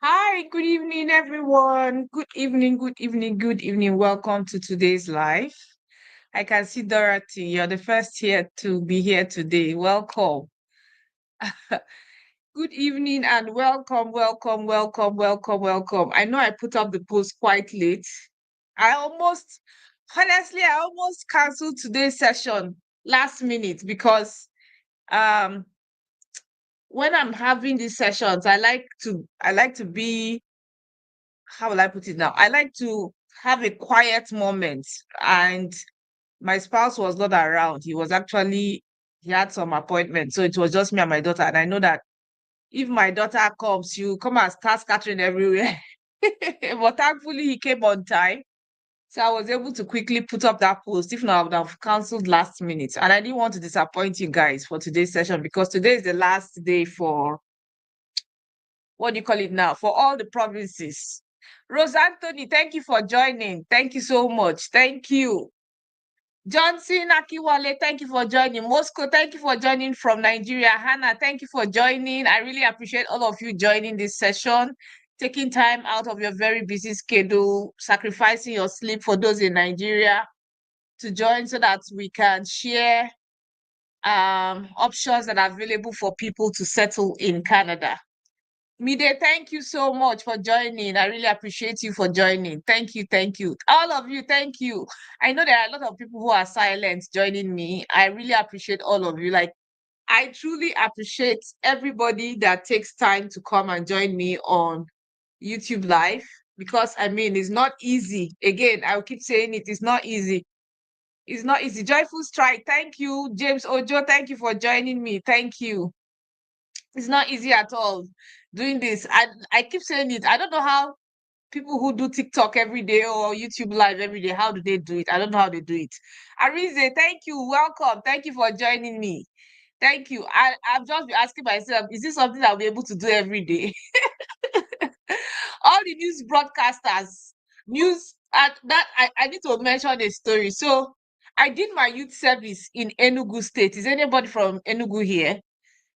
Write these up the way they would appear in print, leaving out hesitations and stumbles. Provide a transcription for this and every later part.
Hi, good evening, everyone. Good evening, good evening, good evening. Welcome to today's live. I can see Dorothy. You're the first here to be here today. Welcome. Good evening and welcome, welcome, welcome, welcome, welcome. I know I put up the post quite late. I almost, honestly, I almost canceled today's session last minute because um when I'm having these sessions, I like to be, how will I put it now? I like to have a quiet moment. And my spouse was not around. He had some appointment. So it was just me and my daughter. And I know that if my daughter comes, she'll come and start scattering everywhere. But thankfully, he came on time. So I was able to quickly put up that post. If not, I would have canceled last minute. And I didn't want to disappoint you guys for today's session because today is the last day for, what do you call it now? For all the provinces. Rose Anthony, thank you for joining. Thank you so much. Thank you. Johnson Akiwale, thank you for joining. Moscow, thank you for joining from Nigeria. Hannah, thank you for joining. I really appreciate all of you joining this session, taking time out of your very busy schedule, sacrificing your sleep for those in Nigeria to join so that we can share options that are available for people to settle in Canada. Mide, thank you so much for joining. I really appreciate you for joining. Thank you, thank you. All of you, thank you. I know there are a lot of people who are silent joining me. I really appreciate all of you. Like, I truly appreciate everybody that takes time to come and join me on YouTube Live because, I mean, it's not easy. Again, I'll keep saying it's not easy. It's not easy. Joyful Strike, thank you. James Ojo, thank you for joining me. Thank you. It's not easy at all doing this. I keep saying it. I don't know how people who do TikTok every day or YouTube Live every day, how do they do it? I don't know how they do it. Arize, thank you. Welcome. Thank you for joining me. Thank you. I've just been asking myself, is this something I'll be able to do every day? All the news broadcasters, I need to mention a story. So I did my youth service in Enugu State. Is anybody from Enugu here?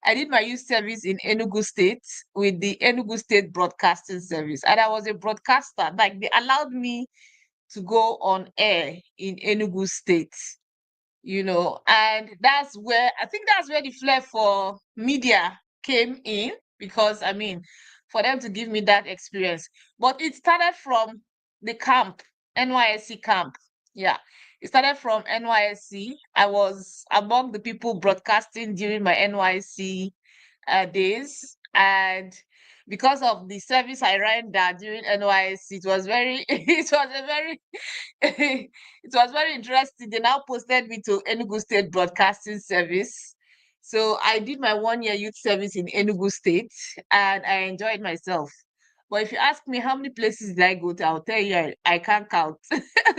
I did my youth service in Enugu State with the Enugu State Broadcasting Service. And I was a broadcaster. Like, they allowed me to go on air in Enugu State, and that's where the flair for media came in, because, I mean, for them to give me that experience. But it started from the camp, NYSC camp. Yeah. It started from NYSC. I was among the people broadcasting during my NYSC days. And because of the service I ran that during NYSC, it was very, it was very interesting. They now posted me to Enugu State Broadcasting Service. So I did my 1 year youth service in Enugu State and I enjoyed myself. But if you ask me how many places did I go to, I'll tell you I can't count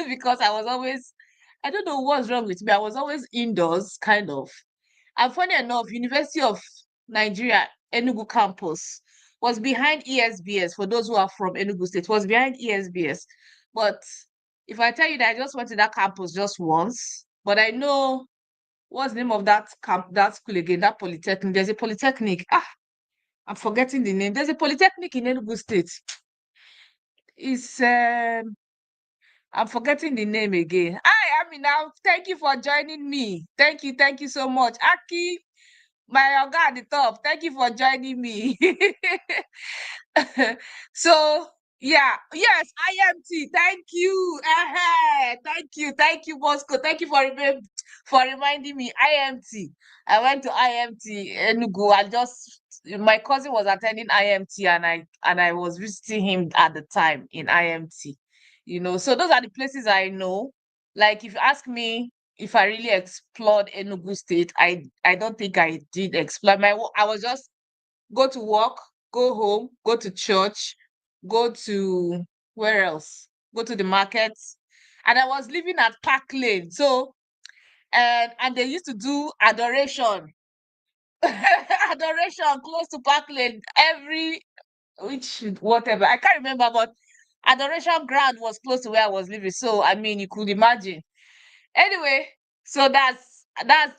because I don't know what's wrong with me. I was always indoors, kind of. And funny enough, University of Nigeria, Enugu campus was behind ESBS. For those who are from Enugu State, was behind ESBS. But if I tell you that I just went to that campus just once, but I know what's the name of that school again, that polytechnic. There's a polytechnic. I'm forgetting the name. There's a polytechnic in Enugu State. It's I'm forgetting the name again. Hi, Amina. Thank you for joining me. Thank you so much. Aki, my oga at the top, thank you for joining me. So yeah, yes, IMT. Thank you. Thank you, Moscow. Thank you for reminding me. IMT. I went to IMT Enugu. My cousin was attending IMT and I was visiting him at the time in IMT. So those are the places I know. Like, if you ask me if I really explored Enugu State, I don't think I did explore. I was just go to work, go home, go to church, go to where else? Go to the markets. And I was living at Park Lane. So and they used to do adoration. Adoration close to Park Lane which whatever. I can't remember, but adoration ground was close to where I was living. So I mean, you could imagine. Anyway, so that's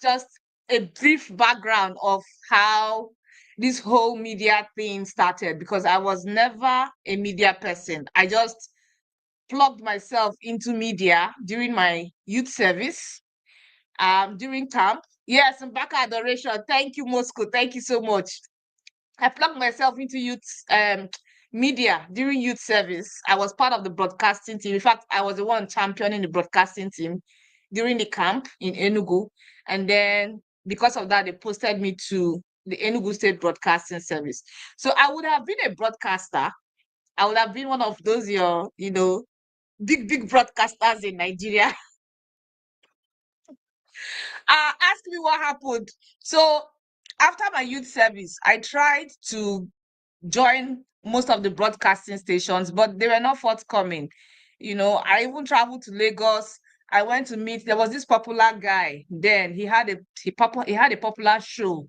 just a brief background of how this whole media thing started, because I was never a media person. I just plugged myself into media during my youth service, during camp. Yes, and back adoration. Thank you, Moscow. Thank you so much. I plugged myself into youth media during youth service. I was part of the broadcasting team. In fact, I was the one championing the broadcasting team during the camp in Enugu. And then because of that, they posted me to the Enugu State Broadcasting Service. So I would have been a broadcaster. I would have been one of those big broadcasters in Nigeria. Ask me what happened. So after my youth service, I tried to join most of the broadcasting stations, but they were not forthcoming. I even traveled to Lagos. I went to meet. There was this popular guy. Then he had a popular show.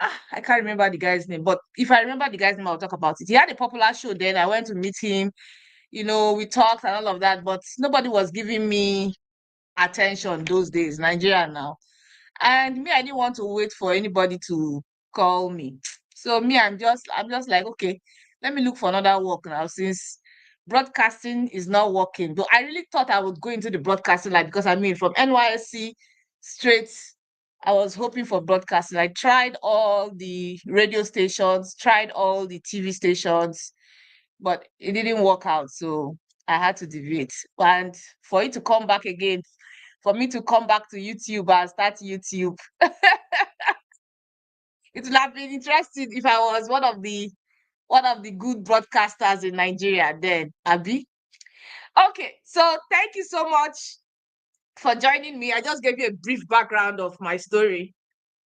I can't remember the guy's name, but if I remember the guy's name, I'll talk about it. He had a popular show. Then I went to meet him. We talked and all of that, but nobody was giving me attention those days. Nigeria now. And me, I didn't want to wait for anybody to call me. So me, I'm just like, okay, let me look for another work now, since broadcasting is not working. But I really thought I would go into the broadcasting, like, because I mean, from NYSC straight, I was hoping for broadcasting. I tried all the radio stations, tried all the TV stations, but it didn't work out. So I had to deviate. And for it to come back again, for me to come back to YouTube and start YouTube, it would have been interesting if I was one of the good broadcasters in Nigeria then, Abby. Okay, so thank you so much for joining me. I just gave you a brief background of my story,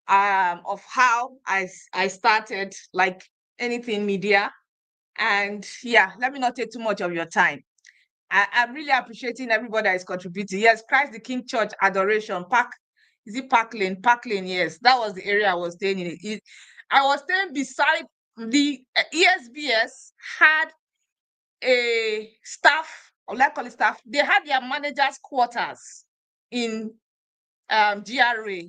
of how I started, like anything media. And yeah, let me not take too much of your time. I'm really appreciating everybody that is contributing. Yes, Christ the King Church Adoration Park. Is it Park Lane? Park Lane, yes. That was the area I was staying in. I was staying beside the ESBS had a staff, or like call it staff. They had their managers' quarters in GRA,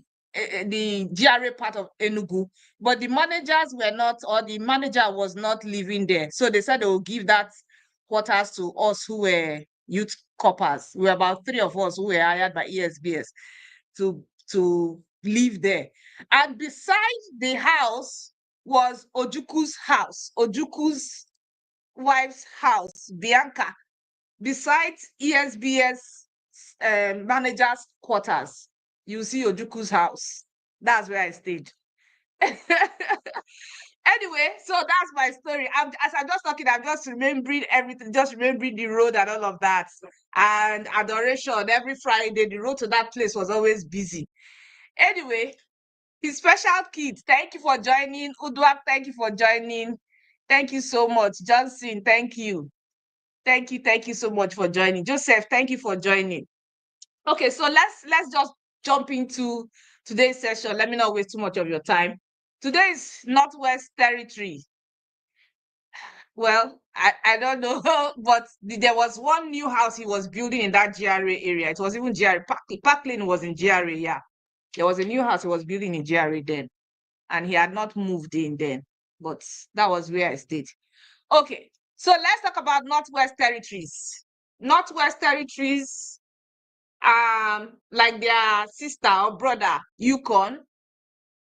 the GRA part of Enugu, but the managers were not, or the manager was not living there. So they said they will give that quarters to us who were youth coppers. We were about 3 of us who were hired by ESBS to live there. And beside the house was Ojuku's house, Ojuku's wife's house, Bianca, besides ESBS manager's quarters. You see Ojuku's house. That's where I stayed. Anyway, so that's my story. As I'm just talking, I'm just remembering everything, just remembering the road and all of that. And adoration every Friday, the road to that place was always busy. Anyway, his special kids, thank you for joining. Udwak, thank you for joining. Thank you so much. Johnson, thank you. Thank you so much for joining. Joseph, thank you for joining. Okay, so let's just jump into today's session. Let me not waste too much of your time. Today is Northwest Territory. Well, I don't know, but there was one new house he was building in that GRA area. It was even GRA. Parkland was in GRA, yeah. There was a new house he was building in GRA then, and he had not moved in then, but that was where I stayed. Okay, so let's talk about Northwest Territories. Northwest Territories, like their sister or brother, Yukon,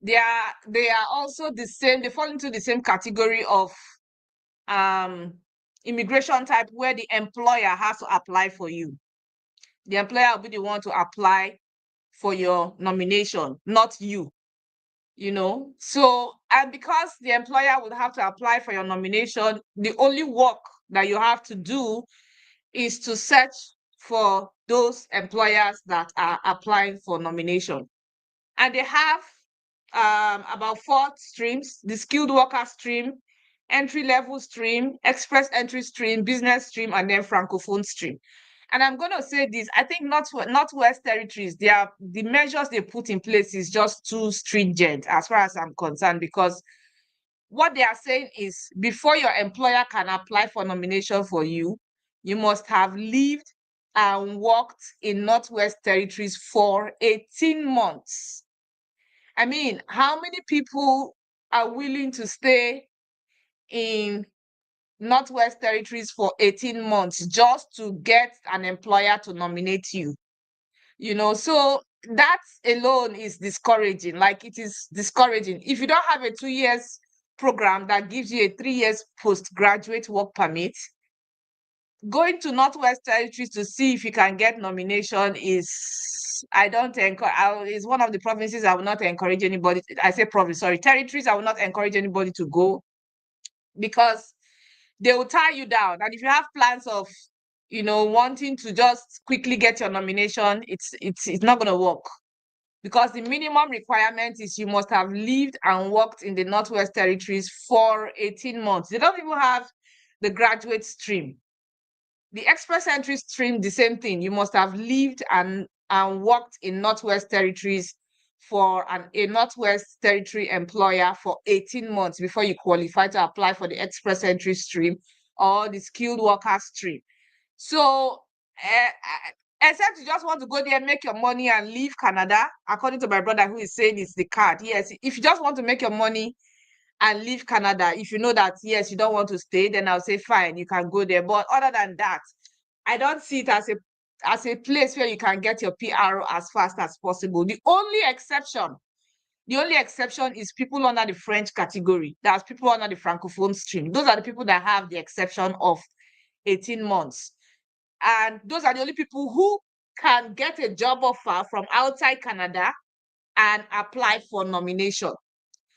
they are also the same. They fall into the same category of immigration type, where the employer has to apply for you. The employer will be the one to apply for your nomination, not you. So, and because the employer would have to apply for your nomination, the only work that you have to do is to search for those employers that are applying for nomination. And they have about 4 streams: the skilled worker stream, entry-level stream, express entry stream, business stream, and then francophone stream. And I'm going to say this, I think Northwest Territories, the measures they put in place is just too stringent as far as I'm concerned, because what they are saying is, before your employer can apply for nomination for you, you must have lived and worked in Northwest Territories for 18 months. I mean, how many people are willing to stay in Northwest Territories for 18 months just to get an employer to nominate you. So that alone is discouraging. Like, it is discouraging. If you don't have a 2 years program that gives you a 3 years postgraduate work permit, going to Northwest Territories to see if you can get nomination is, I don't encourage, is one of the provinces I will not encourage anybody. I say province, sorry, territories I will not encourage anybody to go, because they will tie you down. And if you have plans of, wanting to just quickly get your nomination, it's not going to work, because the minimum requirement is you must have lived and worked in the Northwest Territories for 18 months. They don't even have the graduate stream. The express entry stream, the same thing. You must have lived and worked in Northwest Territories for a Northwest Territory employer for 18 months before you qualify to apply for the express entry stream or the skilled worker stream. So, except you just want to go there, make your money and leave Canada, according to my brother who is saying it's the card. Yes, if you just want to make your money and leave Canada, if you know that, yes, you don't want to stay, then I'll say, fine, you can go there. But other than that, I don't see it as a place where you can get your PR as fast as possible. The only exception is people under the French category. That's people under the Francophone stream. Those are the people that have the exception of 18 months. And those are the only people who can get a job offer from outside Canada and apply for nomination.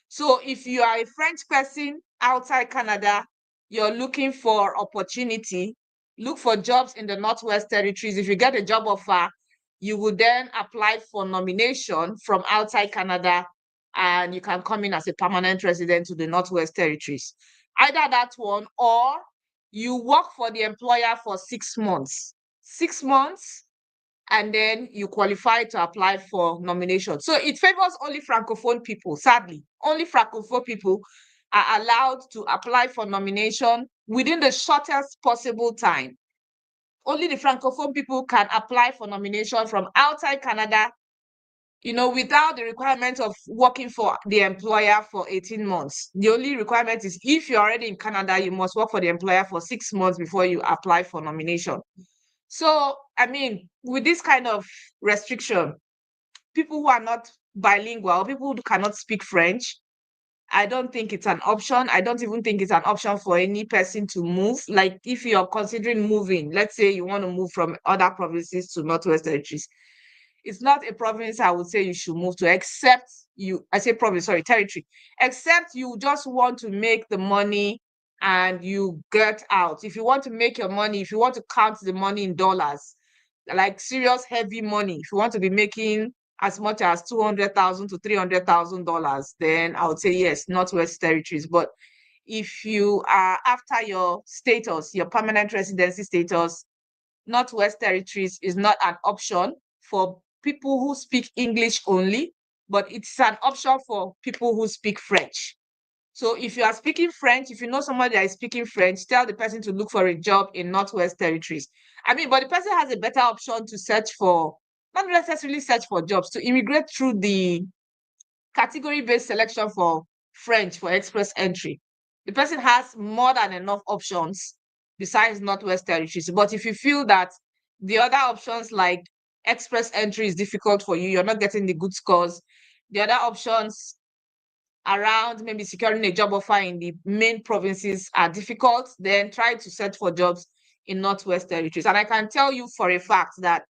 So if you are a French person outside Canada, you're looking for opportunity, look for jobs in the Northwest Territories. If you get a job offer, you will then apply for nomination from outside Canada, and you can come in as a permanent resident to the Northwest Territories. Either that one, or you work for the employer for 6 months. 6 months, and then you qualify to apply for nomination. So it favors only Francophone people, sadly. Only Francophone people are allowed to apply for nomination within the shortest possible time. Only the Francophone people can apply for nomination from outside Canada, without the requirement of working for the employer for 18 months. The only requirement is if you're already in Canada, you must work for the employer for 6 months before you apply for nomination. So, I mean, with this kind of restriction, people who are not bilingual, people who cannot speak French, I don't think it's an option. I don't even think it's an option for any person to move. Like, if you're considering moving, let's say you want to move from other provinces to Northwest Territories, it's not a province I would say you should move to, except territory, except you just want to make the money and you get out. If you want to make your money, if you want to count the money in dollars, like serious heavy money, if you want to be making as much as $200,000 to $300,000, then I would say yes, Northwest Territories. But if you are after your status, your permanent residency status, Northwest Territories is not an option for people who speak English only, but it's an option for people who speak French. So if you are speaking French, if you know somebody that is speaking French, tell the person to look for a job in Northwest Territories. But the person has a better option to search for, not necessarily search for jobs, to immigrate through the category-based selection for French for express entry. The person has more than enough options besides Northwest Territories. But if you feel that the other options like express entry is difficult for you, you're not getting the good scores, the other options around maybe securing a job offer in the main provinces are difficult, then try to search for jobs in Northwest Territories. And I can tell you for a fact that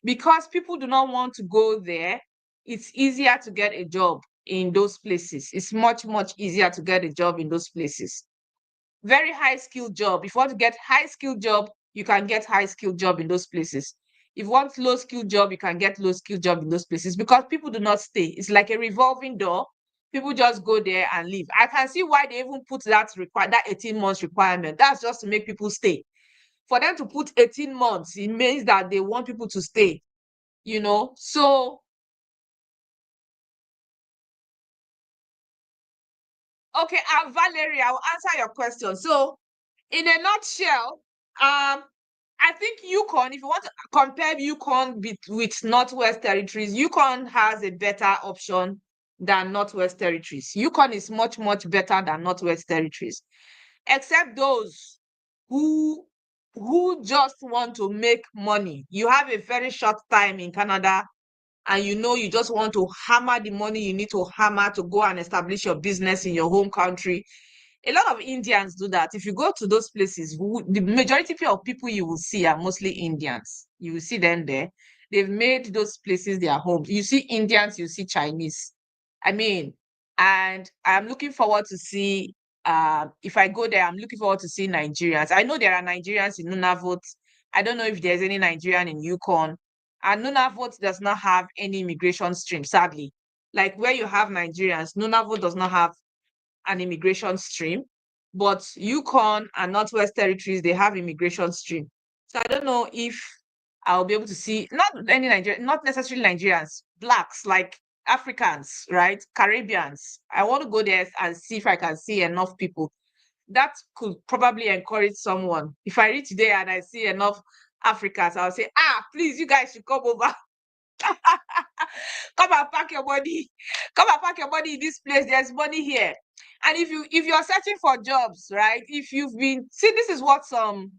because people do not want to go there, it's easier to get a job in those places. It's much, much easier to get a job in those places. Very high skilled job. If you want to get high skilled job, you can get high skilled job in those places. If you want low skilled job, you can get low skilled job in those places, because people do not stay. It's like a revolving door. People just go there and leave. I can see why they even put that 18 months requirement. That's just to make people stay. For them to put 18 months, it means that they want people to stay, So, okay, Valerie, I will answer your question. So, in a nutshell, I think Yukon, if you want to compare Yukon with Northwest Territories, Yukon has a better option than Northwest Territories. Yukon is much, much better than Northwest Territories, except those who just want to make money. You have a very short time in Canada, and you just want to hammer the money you need to hammer to go and establish your business in your home country. A lot of Indians do that. If you go to those places, the majority of people you will see are mostly Indians. You will see them there. They've made those places their homes. You see Indians, you see Chinese. I mean, and I'm looking forward to see, if I go there, I'm looking forward to see Nigerians. I know there are Nigerians in Nunavut. I don't know if there's any Nigerian in Yukon. And Nunavut does not have any immigration stream, sadly. Like where you have Nigerians, Nunavut does not have an immigration stream, but Yukon and Northwest Territories, they have immigration stream. So I don't know if I'll be able to see not necessarily Nigerians, blacks, like Africans, right? Caribbeans. I want to go there and see if I can see enough people. That could probably encourage someone. If I reach there and I see enough Africans, I'll say, please, you guys should come over. Come and pack your money. Come and pack your money in this place. There's money here. And if you're searching for jobs, right? If you've been this is what some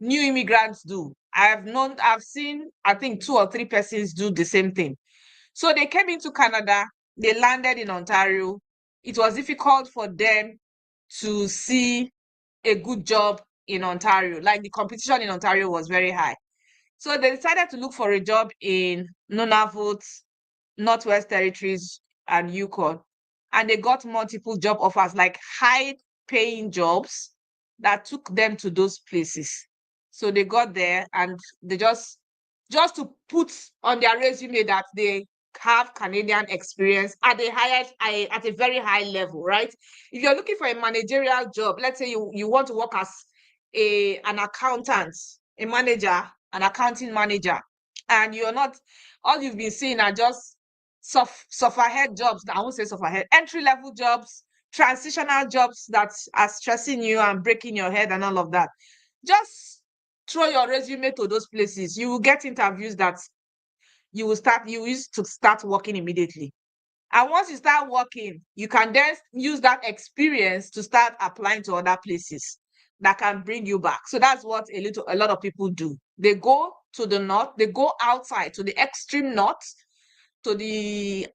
new immigrants do. I've seen, I think 2 or 3 persons do the same thing. So they came into Canada, they landed in Ontario. It was difficult for them to see a good job in Ontario. Like the competition in Ontario was very high. So they decided to look for a job in Nunavut, Northwest Territories, and Yukon. And they got multiple job offers, like high-paying jobs that took them to those places. So they got there and they just to put on their resume that they have Canadian experience at a very high level, right? If you're looking for a managerial job, let's say you want to work as an accountant, a manager, an accounting manager, and you're not, all you've been seeing are just sufferhead jobs. I won't say sufferhead, entry-level jobs, transitional jobs that are stressing you and breaking your head and all of that. Just throw your resume to those places. You will get interviews that you used to start working immediately. And once you start working, you can then use that experience to start applying to other places that can bring you back. So that's what a lot of people do. They go to the north, they go outside to the extreme north, to the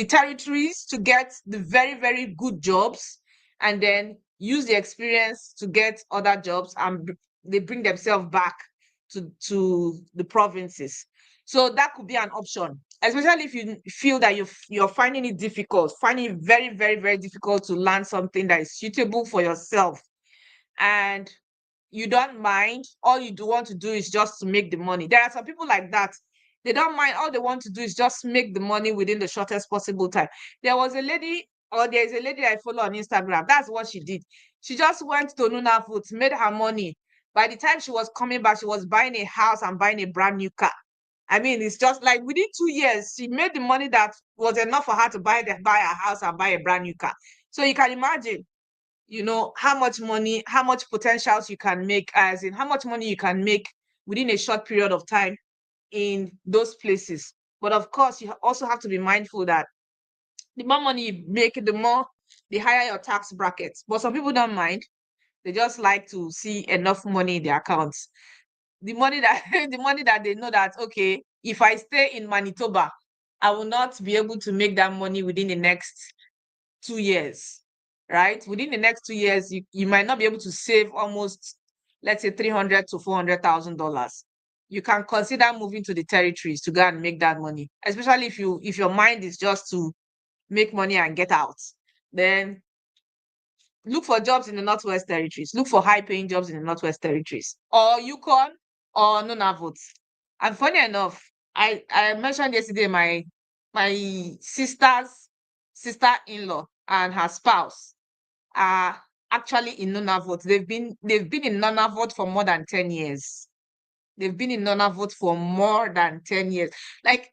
territories to get the very, very good jobs, and then use the experience to get other jobs, and they bring themselves back to the provinces. So that could be an option, especially if you feel that you're finding it difficult, finding it very, very, very difficult to learn something that is suitable for yourself, and you don't mind. All you do want to do is just to make the money. There are some people like that. They don't mind. All they want to do is just make the money within the shortest possible time. There's a lady I follow on Instagram. That's what she did. She just went to Nunavut, made her money. By the time she was coming back, she was buying a house and buying a brand new car. I mean, it's just like within 2 years, she made the money that was enough for her to buy a house and buy a brand new car. So you can imagine, how much money, how much potentials you can make, as in how much money you can make within a short period of time in those places. But of course, you also have to be mindful that the more money you make, the higher your tax brackets. But some people don't mind. They just like to see enough money in their accounts. The money that the money that they know that, okay, if I stay in Manitoba, I will not be able to make that money within the next 2 years. Right? Within the next 2 years, you might not be able to save almost, let's say, $300,000 to $400,000. You can consider moving to the territories to go and make that money, especially if your mind is just to make money and get out. Then look for jobs in the Northwest Territories. Look for high-paying jobs in the Northwest Territories, or Yukon, or Nunavut. And funny enough, I mentioned yesterday my sister's sister-in-law and her spouse are actually in Nunavut. They've been in Nunavut for more than 10 years. They've been in Nunavut for more than 10 years. Like,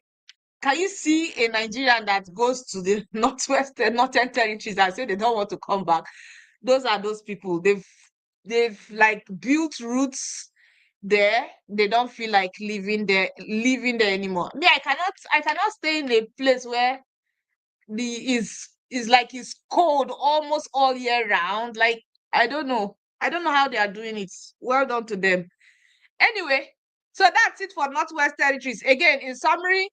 can you see a Nigerian that goes to the Northern Territories and say they don't want to come back? Those are those people. They've like built roots there. They don't feel like living there anymore. Me, I cannot stay in a place where is like it's cold almost all year round. Like, I don't know. I don't know how they are doing it. Well done to them. Anyway, so that's it for Northwest Territories. Again, in summary,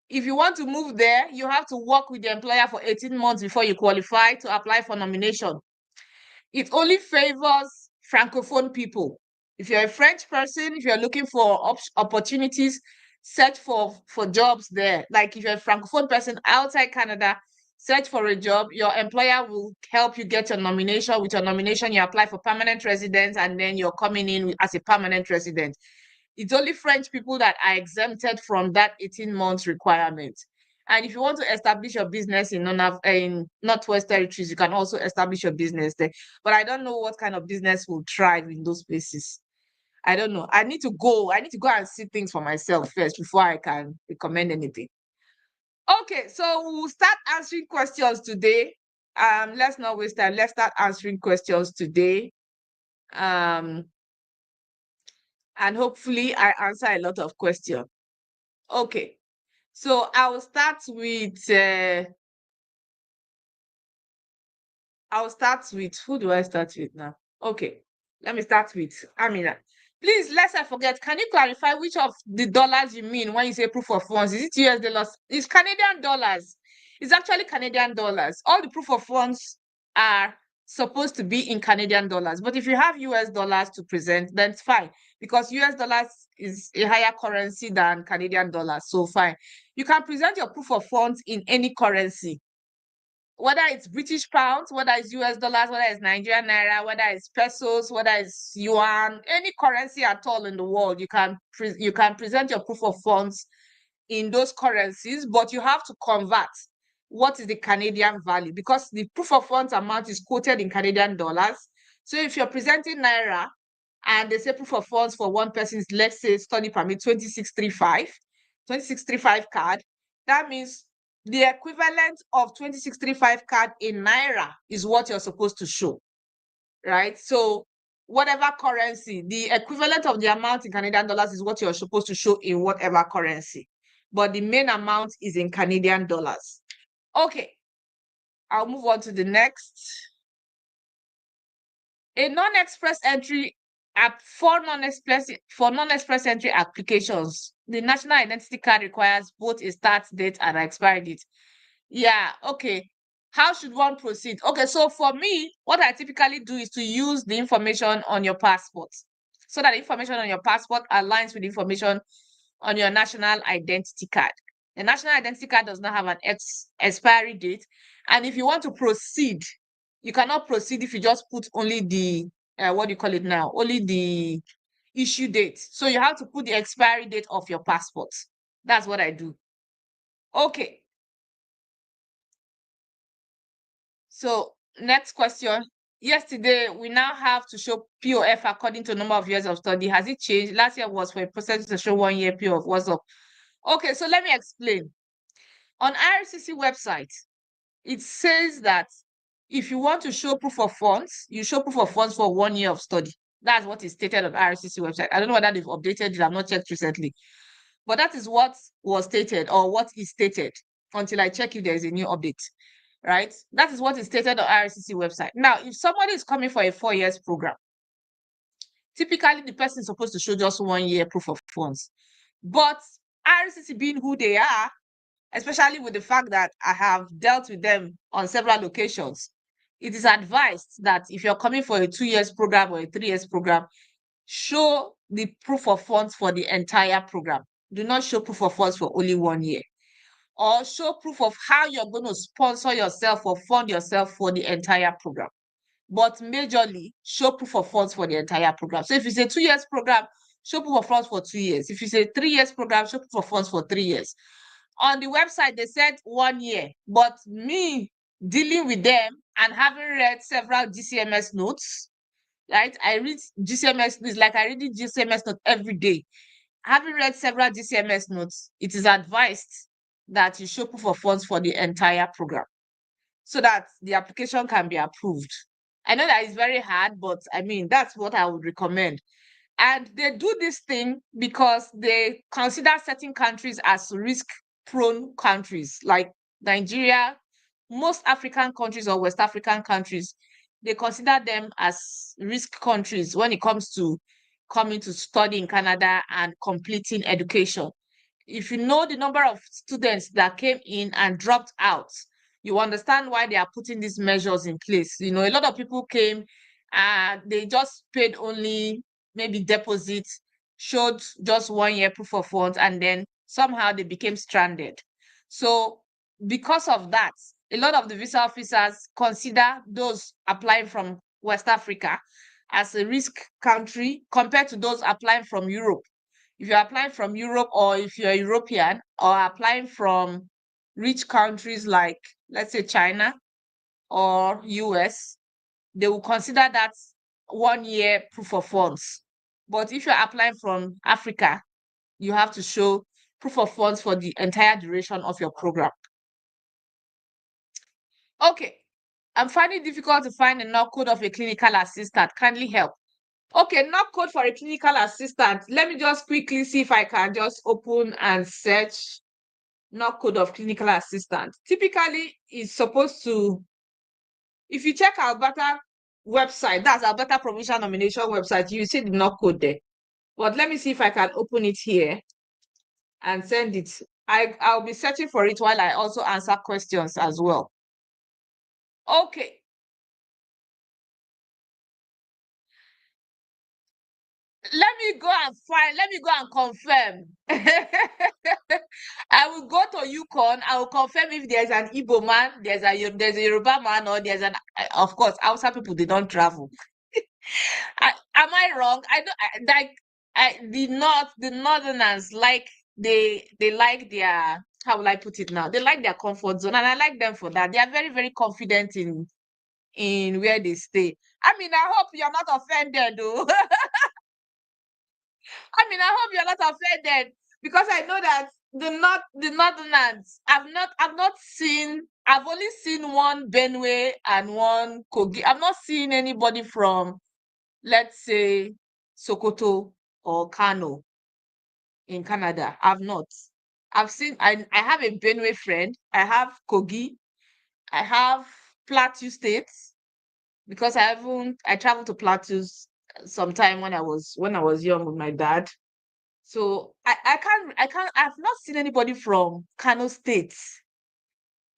if you want to move there, you have to work with the employer for 18 months before you qualify to apply for nomination. It only favors Francophone people. If you're a French person, if you're looking for opportunities, search for jobs there. Like if you're a Francophone person outside Canada, search for a job. Your employer will help you get your nomination. With your nomination, you apply for permanent residence, and then you're coming in as a permanent resident. It's only French people that are exempted from that 18 months requirement. And if you want to establish your business in Northwest Territories, you can also establish your business there. But I don't know what kind of business will thrive in those places. I don't know. I need to go and see things for myself first before I can recommend anything. Okay, so we'll start answering questions today. Let's not waste time. Let's start answering questions today. And hopefully I answer a lot of questions. Okay. So I'll start with who do I start with now? Okay, let me start with Amina. Please, lest I forget, can you clarify which of the dollars you mean when you say proof of funds? Is it US dollars? It's Canadian dollars. It's actually Canadian dollars. All the proof of funds are supposed to be in Canadian dollars. But if you have US dollars to present, then it's fine. Because US dollars is a higher currency than Canadian dollars. So fine. You can present your proof of funds in any currency, whether it's British pounds, whether it's US dollars, whether it's Nigerian naira, whether it's pesos, whether it's yuan, any currency at all in the world, you can present your proof of funds in those currencies, but you have to convert what is the Canadian value, because the proof of funds amount is quoted in Canadian dollars. So if you're presenting naira and they say proof of funds for one person is, let's say, study permit 2635 card, that means the equivalent of 2635 card in naira is what you're supposed to show, right? So whatever currency, the equivalent of the amount in Canadian dollars is what you're supposed to show in whatever currency. But the main amount is in Canadian dollars. Okay, I'll move on to the next. A non-express entry for non-express entry applications, the national identity card requires both a start date and an expiry date. Yeah, okay. How should one proceed? Okay, so for me, what I typically do is to use the information on your passport, so that the information on your passport aligns with the information on your national identity card. The national identity card does not have an expiry date. And if you want to proceed, you cannot proceed if you just put only the, what do you call it now? Only the issue date. So you have to put the expiry date of your passport. That's what I do. Okay. So next question. Yesterday, we now have to show POF according to number of years of study. Has it changed? Last year was for a process to show 1 year POF. What's up? Okay, so let me explain. On IRCC website, it says that if you want to show proof of funds, you show proof of funds for 1 year of study. That's what is stated on IRCC website. I don't know whether they've updated it. I've not checked recently. But that is what was stated, or what is stated, until I check if there is a new update, right? That is what is stated on IRCC website. Now, if somebody is coming for a 4 years program, typically the person is supposed to show just 1 year proof of funds. But IRCC being who they are, especially with the fact that I have dealt with them on several occasions, it is advised that if you're coming for a 2 years program or a 3 years program, show the proof of funds for the entire program. Do not show proof of funds for only 1 year. Or show proof of how you're going to sponsor yourself or fund yourself for the entire program. But majorly, show proof of funds for the entire program. So if it's a 2 years program, show proof of funds for 2 years. If it's a 3 years program, show proof of funds for 3 years. On the website, they said 1 year, but me dealing with them and having read several GCMS notes, right? I read GCMS notes, like I read the GCMS note every day. Having read several GCMS notes, it is advised that you show proof of funds for the entire program so that the application can be approved. I know that it's very hard, but I mean, that's what I would recommend. And they do this thing because they consider certain countries as risk-prone countries, like Nigeria, most African countries or West African countries, they consider them as risk countries when it comes to coming to study in Canada and completing education. If you know the number of students that came in and dropped out, you understand why they are putting these measures in place. You know, a lot of people came and they just paid only maybe deposit, showed just 1 year proof of funds, and then somehow they became stranded. So because of that, a lot of the visa officers consider those applying from West Africa as a risk country compared to those applying from Europe. If you're applying from Europe, or if you're European or applying from rich countries like, let's say, China or US, they will consider that 1 year proof of funds. But if you're applying from Africa, you have to show proof of funds for the entire duration of your program. Okay, I'm finding it difficult to find a knock code of a clinical assistant. Kindly help. Okay, knock code for a clinical assistant. Let me just quickly see if I can just open and search knock code of clinical assistant. Typically, it's supposed to, if you check Alberta website, that's Alberta Provincial Nomination website, you see the knock code there. But let me see if I can open it here and send it. I'll be searching for it while I also answer questions as well. Okay. Let me go and confirm. I will go to Yukon. I will confirm if there's an Igbo man, there's a Yoruba man, or there's an, of course, Hausa people, they don't travel. Am I wrong? I don't, like, the Northerners, like, they like their, how will I put it now? They like their comfort zone, and I like them for that. They are very, very confident in where they stay. I mean, I hope you're not offended, though. I mean, I hope you're not offended, because I know that the Northerners, I've only seen one Benue and one Kogi. I've not seen anybody from, let's say, Sokoto or Kano in Canada. I've not. I have a Benue friend. I have Kogi. I have Plateau State, because I traveled to Plateaus sometime when I was young with my dad. So I've not seen anybody from Kano State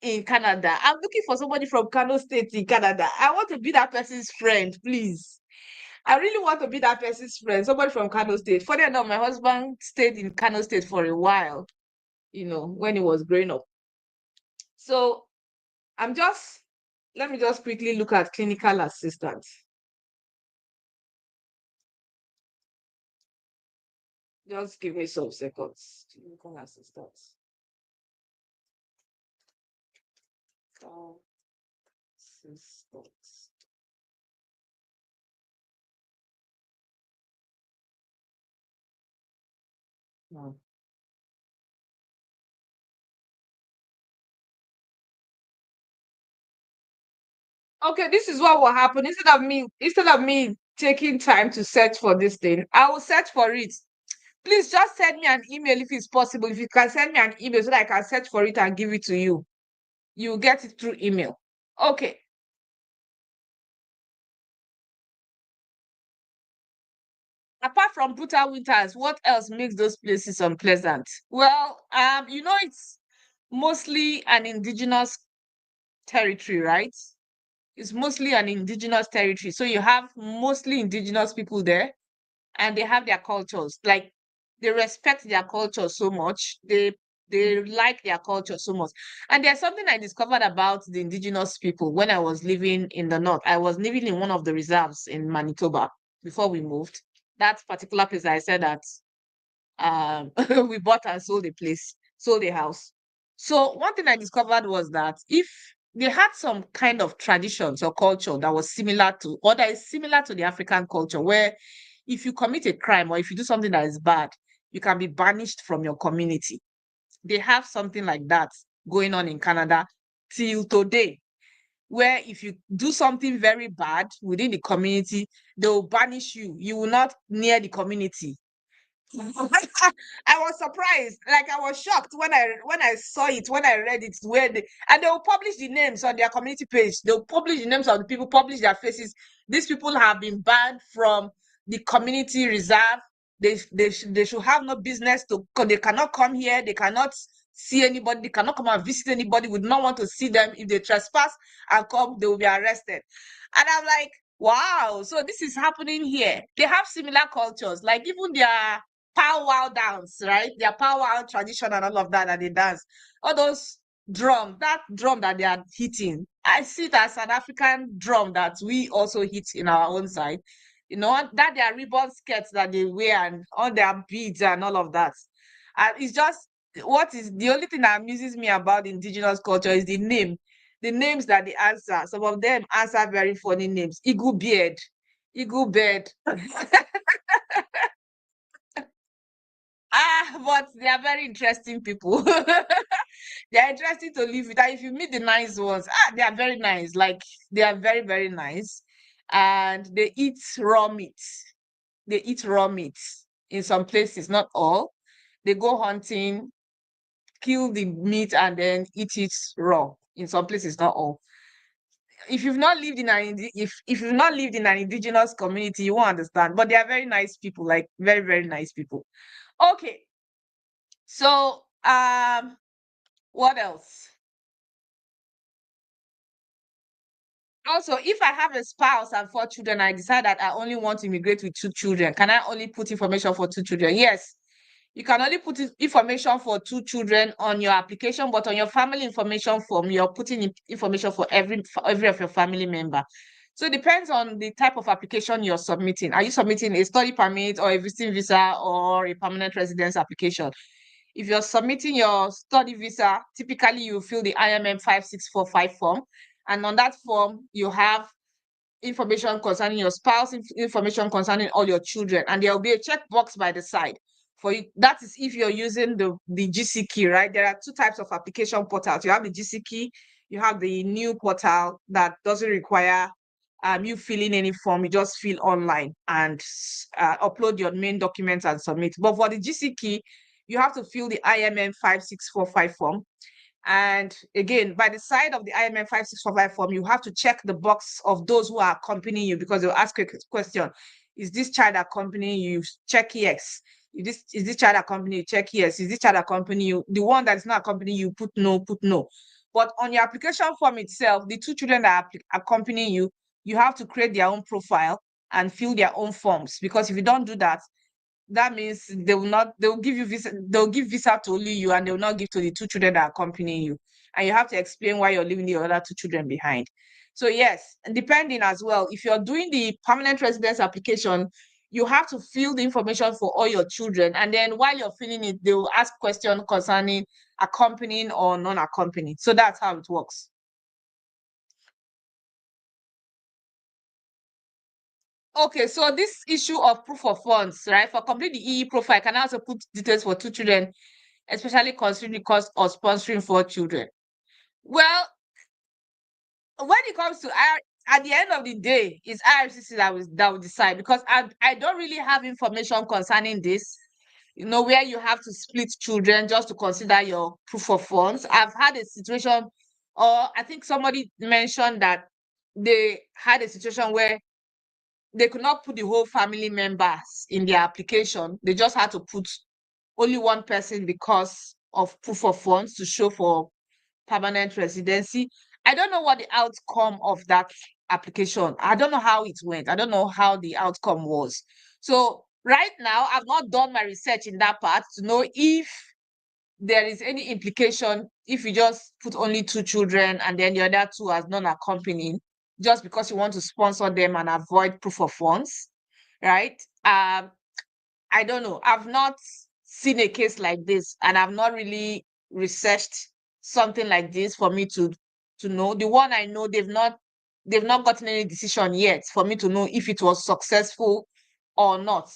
in Canada. I'm looking for somebody from Kano State in Canada. I want to be that person's friend, please. I really want to be that person's friend, somebody from Kano State. Funny enough, my husband stayed in Kano State for a while, when he was growing up. So let me just quickly look at clinical assistant. Just give me some seconds. Clinical assistant. Assistant. No. Okay, this is what will happen. Instead of me taking time to search for this thing, I will search for it. Please just send me an email if it's possible. If you can send me an email so that I can search for it and give it to you. You get it through email. Okay. Apart from brutal winters, what else makes those places unpleasant? Well, it's mostly an indigenous territory, right? It's mostly an indigenous territory. So you have mostly indigenous people there, and they have their cultures. Like, they respect their culture so much. They like their culture so much. And there's something I discovered about the indigenous people when I was living in the north. I was living in one of the reserves in Manitoba before we moved. That particular place, I said that we bought and sold a house. So one thing I discovered was that if they had some kind of traditions or culture that was similar to, or that is similar to the African culture, where if you commit a crime or if you do something that is bad, you can be banished from your community. They have something like that going on in Canada till today, where if you do something very bad within the community, they will banish you. You will not near the community I was surprised. Like I was shocked when I saw it, when I read it, and they will publish the names on their community page. They'll publish the names of the people, publish their faces. These people have been banned from the community reserve. They should have no business to. They cannot come here. They cannot see anybody. They cannot come and visit anybody. We do not want to see them. If they trespass and come, they will be arrested. And I'm like, wow. So this is happening here. They have similar cultures. Like even their powwow dance, right? Their powwow tradition and all of that they dance. All those that drum that they are hitting. I see it as an African drum that we also hit in our own side. You know, that their ribbon skirts that they wear and all their beads and all of that. And it's just what is the only thing that amuses me about indigenous culture is the name. The names that they answer. Some of them answer very funny names. Eagle beard, eagle bird. But they are very interesting people. They are interesting to live with. And if you meet the nice ones, they are very nice. Like they are very, very nice. And they eat raw meat. They eat raw meat in some places, not all. They go hunting, kill the meat, and then eat it raw. In some places, not all. If you've not lived in if you've not lived in an indigenous community, you won't understand. But they are very nice people, like very, very nice people. Okay. So what else? Also, if I have a spouse and 4 children, I decide that I only want to immigrate with 2 children. Can I only put information for 2 children? Yes. You can only put information for 2 children on your application, but on your family information form, you're putting information for every of your family member. So it depends on the type of application you're submitting. Are you submitting a study permit or a visiting visa or a permanent residence application? If you're submitting your study visa, typically you fill the IMM 5645 form. And on that form, you have information concerning your spouse, information concerning all your children, and there will be a checkbox by the side for you. That is if you're using the GC key, right? There are 2 types of application portals. You have the GC key, you have the new portal that doesn't require you filling any form. You just fill online and upload your main documents and submit. But for the GC key, you have to fill the IMM 5645 form. And again, by the side of the IMM 5645 form, you have to check the box of those who are accompanying you, because they'll ask you a question. Is this child accompanying you? Check yes. Is this child accompanying you? Check yes. Is this child accompanying you? The one that is not accompanying you, put no, put no. But on your application form itself, the 2 children that are accompanying you, you have to create their own profile and fill their own forms. Because if you don't do that, that means they will give you visa, they'll give visa to only you, and they will not give to the 2 children that are accompanying you. And you have to explain why you're leaving the other 2 children behind. So yes, depending as well, if you're doing the permanent residence application, you have to fill the information for all your children. And then while you're filling it, they will ask questions concerning accompanying or non-accompanying. So that's how it works. Okay, so this issue of proof of funds, right? For complete the EE profile, I can also put details for 2 children, especially considering the cost of sponsoring 4 children. Well, when it comes to at the end of the day, it's IRCC that will decide, because I don't really have information concerning this. You know, where you have to split children just to consider your proof of funds. I've had a situation, or I think somebody mentioned that they had a situation where they could not put the whole family members in their application. They just had to put only one person because of proof of funds to show for permanent residency. I don't know what the outcome of that application. I don't know how it went. I don't know how the outcome was. So right now, I've not done my research in that part to know if there is any implication if you just put only 2 children and then the other 2 as non-accompanying, just because you want to sponsor them and avoid proof of funds, right? I don't know. I've not seen a case like this, and I've not really researched something like this for me to know. The one I know, they've not gotten any decision yet for me to know if it was successful or not.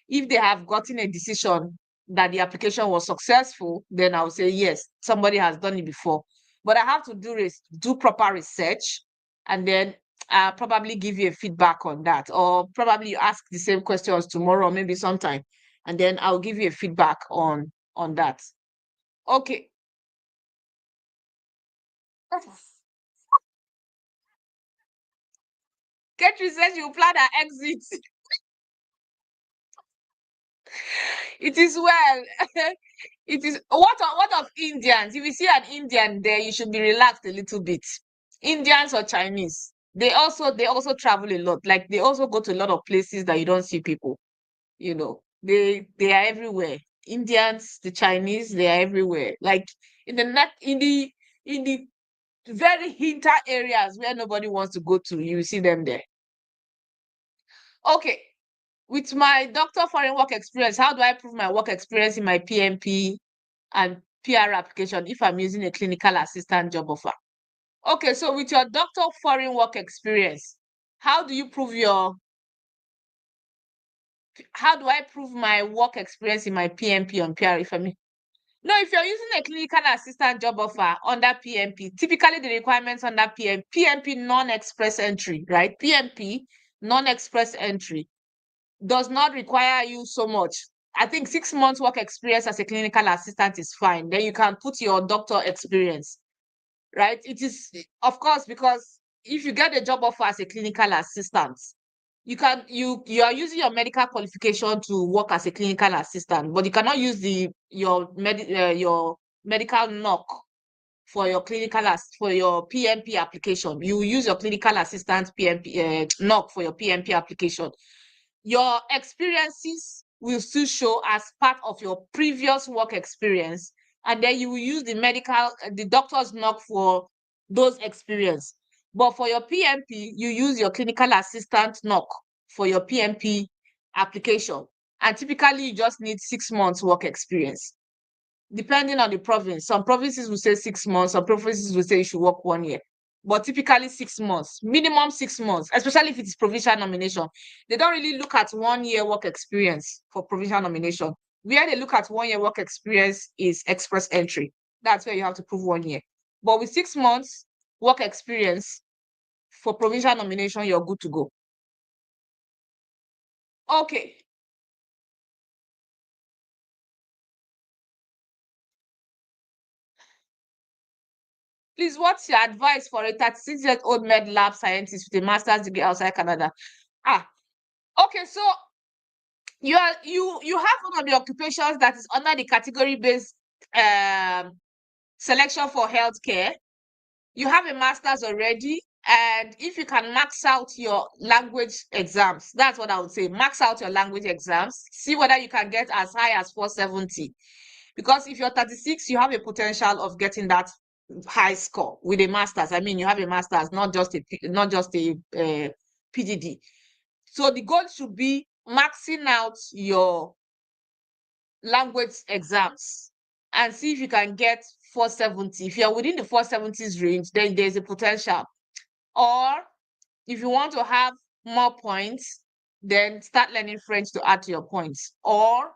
If they have gotten a decision that the application was successful, then I'll say yes, somebody has done it before. But I have to do proper research, and then probably give you a feedback on that, or probably ask the same questions tomorrow or maybe sometime and then I'll give you a feedback on that. Okay. Ketri says you plan her exit. It is well. It is what of Indians? If you see an Indian there, you should be relaxed a little bit. Indians or Chinese, they also travel a lot. Like they also go to a lot of places that you don't see people. They are everywhere. Indians, the Chinese, they are everywhere. Like in the net in the very hinter areas where nobody wants to go to, you see them there. Okay. With my doctor foreign work experience, how do I prove my work experience in my PMP and PR application if I'm using a clinical assistant job offer? Okay, so with your doctor foreign work experience, how do you prove how do I prove my work experience in my PMP on PR if I'm no, if you're using a clinical assistant job offer under PMP, typically the requirements under PMP non-express entry, right? PMP non-express entry does not require you so much. I think 6 months work experience as a clinical assistant is fine. Then you can put your doctor experience, right? It is, of course, because if you get a job offer as a clinical assistant, you are using your medical qualification to work as a clinical assistant, but you cannot use your medical knock for your for your PMP application. You use your clinical assistant PMP knock for your PMP application. Your experiences will still show as part of your previous work experience, and then you will use the doctor's knock for those experience. But for your PMP, you use your clinical assistant knock for your PMP application. And typically, you just need 6 months work experience, depending on the province. Some provinces will say 6 months, some provinces will say you should work 1 year. But typically 6 months, minimum 6 months, especially if it is provincial nomination. They don't really look at 1 year work experience for provincial nomination. Where they look at 1 year work experience is express entry. That's where you have to prove 1 year. But with 6 months work experience for provincial nomination, you're good to go. Okay. Please, what's your advice for a 36-year-old med lab scientist with a master's degree outside Canada? Okay, so you have one of the occupations that is under the category-based selection for healthcare. You have a master's already, and if you can max out your language exams, that's what I would say. Max out your language exams. See whether you can get as high as 470. Because if you're 36, you have a potential of getting that high score with a master's. I mean, you have a master's, not just a PGD. So the goal should be maxing out your language exams and see if you can get 470. If you're within the 470s range, then there's a potential. Or if you want to have more points, then start learning French to add to your points. Or,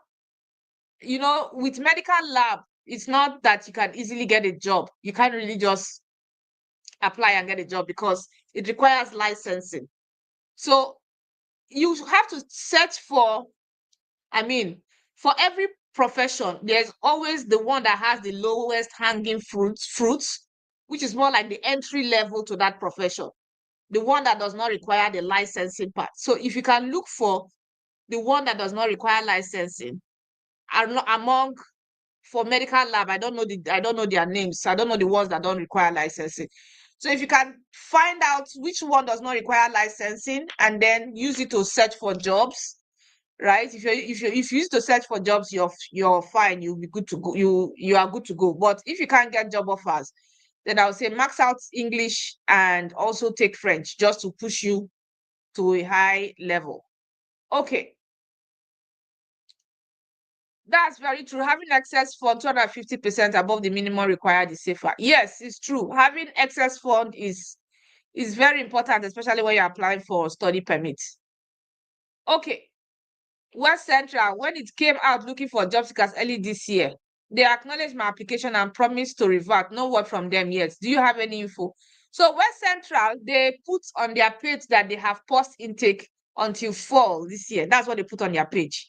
with medical lab, it's not that you can easily get a job. You can't really just apply and get a job because it requires licensing. So you have to search for every profession, there's always the one that has the lowest hanging fruits, which is more like the entry level to that profession, the one that does not require the licensing part. So if you can look for the one that does not require licensing, for medical lab, I don't know their names. I don't know the ones that don't require licensing. So if you can find out which one does not require licensing and then use it to search for jobs, right? If you use to search for jobs, you're fine. You'll be good to go. You are good to go. But if you can't get job offers, then I would say max out English and also take French just to push you to a high level. Okay. That's very true. Having excess fund 250% above the minimum required is safer. Yes, it's true. Having excess fund is very important, especially when you're applying for study permits. Okay. West Central, when it came out looking for job seekers early this year, they acknowledged my application and promised to revert. No word from them yet. Do you have any info? So West Central, they put on their page that they have paused intake until fall this year. That's what they put on their page.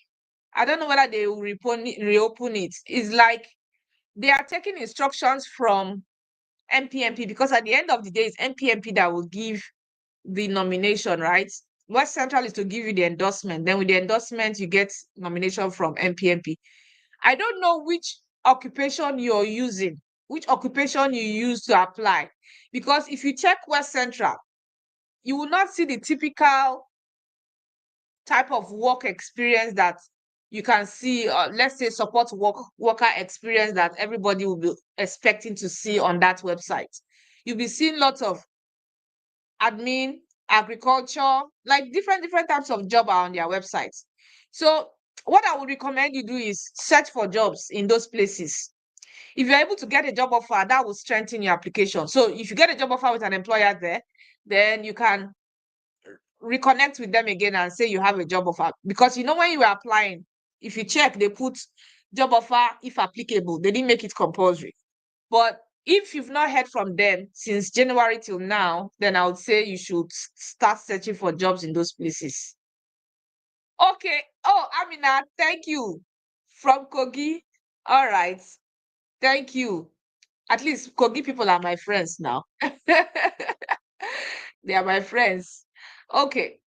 I don't know whether they will reopen it. It's like they are taking instructions from NPMP, because at the end of the day, it's NPMP that will give the nomination, right? West Central is to give you the endorsement. Then with the endorsement, you get nomination from NPMP. I don't know which occupation you're using, which occupation you use to apply. Because if you check West Central, you will not see the typical type of work experience that you can see, let's say support worker experience that everybody will be expecting to see on that website. You'll be seeing lots of admin, agriculture, like different types of job are on their websites. So what I would recommend you do is search for jobs in those places. If you're able to get a job offer, that will strengthen your application. So if you get a job offer with an employer there, then you can reconnect with them again and say you have a job offer. Because when you were applying, if you check, they put job offer if applicable. They didn't make it compulsory. But if you've not heard from them since January till now, then I would say you should start searching for jobs in those places. Okay. Oh, Amina, thank you. From Kogi. All right. Thank you. At least Kogi people are my friends now. They are my friends. Okay.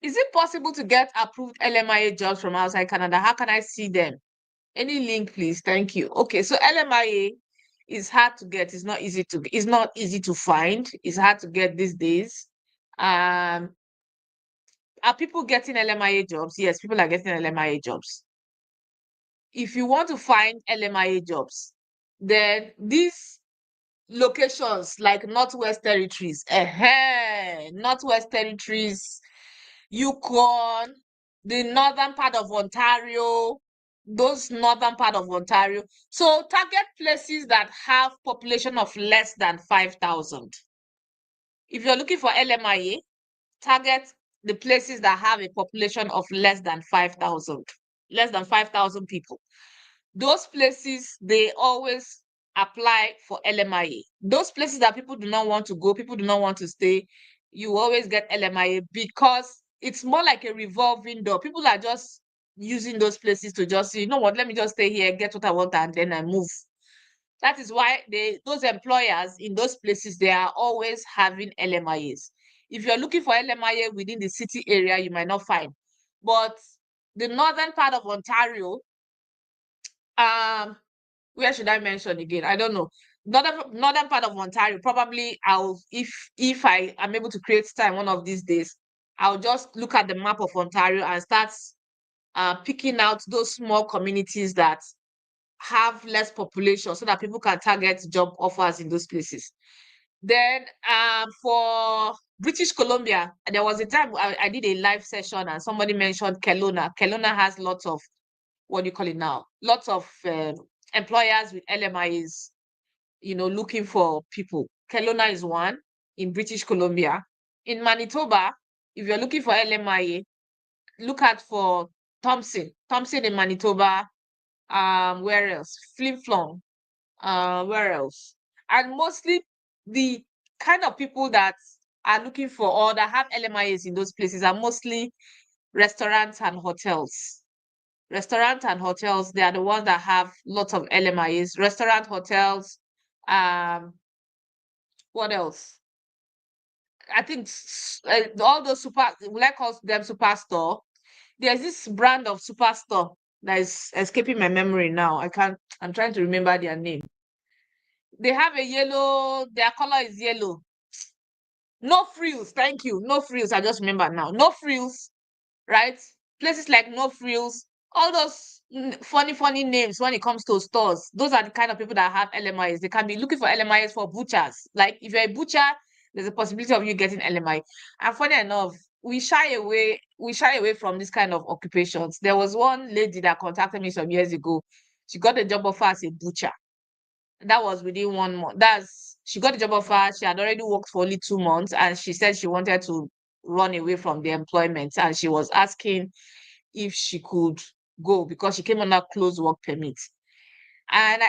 Is it possible to get approved LMIA jobs from outside Canada? How can I see them? Any link, please. Thank you. Okay, so LMIA is hard to get. It's not easy to find. It's hard to get these days. Are people getting LMIA jobs? Yes, people are getting LMIA jobs. If you want to find LMIA jobs, then these locations like Northwest Territories, Northwest Territories, Yukon, the northern part of Ontario, those northern part of Ontario. So target places that have population of less than 5,000. If you're looking for LMIA, target the places that have a population of less than 5,000, less than 5,000 people. Those places, they always apply for LMIA. Those places that people do not want to go, people do not want to stay, you always get LMIA because it's more like a revolving door. People are just using those places to just say, you know what, let me just stay here, get what I want, and then I move. That is why those employers in those places, they are always having LMIAs. If you're looking for LMIA within the city area, you might not find. But the northern part of Ontario, where should I mention again? I don't know. Northern part of Ontario, probably if I am able to create time one of these days, I'll just look at the map of Ontario and start picking out those small communities that have less population so that people can target job offers in those places. Then for British Columbia, there was a time I did a live session and somebody mentioned Kelowna. Kelowna has lots of, what do you call it now? Lots of employers with LMIs, looking for people. Kelowna is one in British Columbia. In Manitoba, if you're looking for LMIA, look out for Thompson. Thompson in Manitoba. Where else? Flin Flon. Where else? And mostly the kind of people that are looking for or that have LMIAs in those places are mostly restaurants and hotels. Restaurants and hotels, they are the ones that have lots of LMIAs. Restaurant, hotels, what else? I think all those we like call them superstore. There's this brand of superstore that is escaping my memory now. I'm trying to remember their name. They have a yellow, their color is yellow. No Frills, thank you. No Frills, I just remember now. No Frills, right? Places like No Frills, all those funny names when it comes to stores. Those are the kind of people that have LMIs. They can be looking for LMIs for butchers. Like if you're a butcher, there's a possibility of you getting LMI. And funny enough, we shy away from this kind of occupations. There was one lady that contacted me some years ago. She got a job offer as a butcher. That was within 1 month. She got a job offer. She had already worked for only 2 months, and she said she wanted to run away from the employment, and she was asking if she could go because she came under closed work permit. And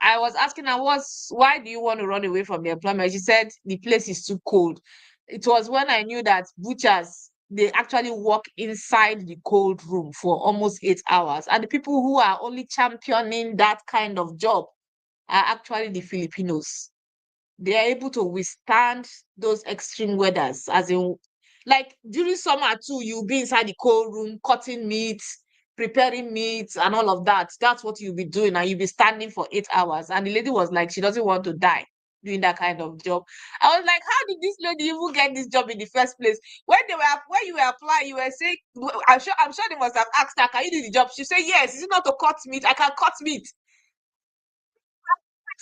I was asking her, why do you want to run away from the employment? She said the place is too cold. It was when I knew that butchers, they actually work inside the cold room for almost 8 hours. And the people who are only championing that kind of job are actually the Filipinos. They are able to withstand those extreme weathers, as in, like during summer too, you'll be inside the cold room, cutting meat, preparing meat, and all of that. That's what you'll be doing, and you'll be standing for 8 hours. And the lady was like, she doesn't want to die doing that kind of job. I was like, how did this lady even get this job in the first place? When you were applying, you were saying, I'm sure they must have asked her, can you do the job? She said, yes. Is it not to cut meat? I can cut meat.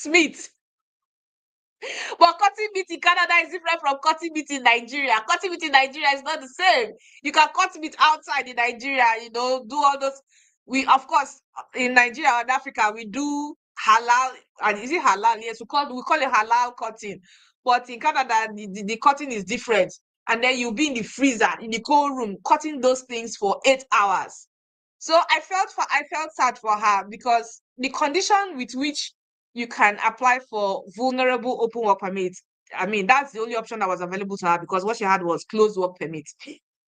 Meat. But cutting meat in Canada is different from cutting meat in Nigeria. Cutting meat in Nigeria is not the same. You can cut meat outside in Nigeria, do all those. We, of course, in Nigeria and Africa, we do halal. And is it halal? Yes, we call it halal cutting. But in Canada, the cutting is different. And then you'll be in the freezer, in the cold room, cutting those things for 8 hours. So I felt sad for her, because the condition with which you can apply for vulnerable open work permit. I mean, that's the only option that was available to her, because what she had was closed work permit.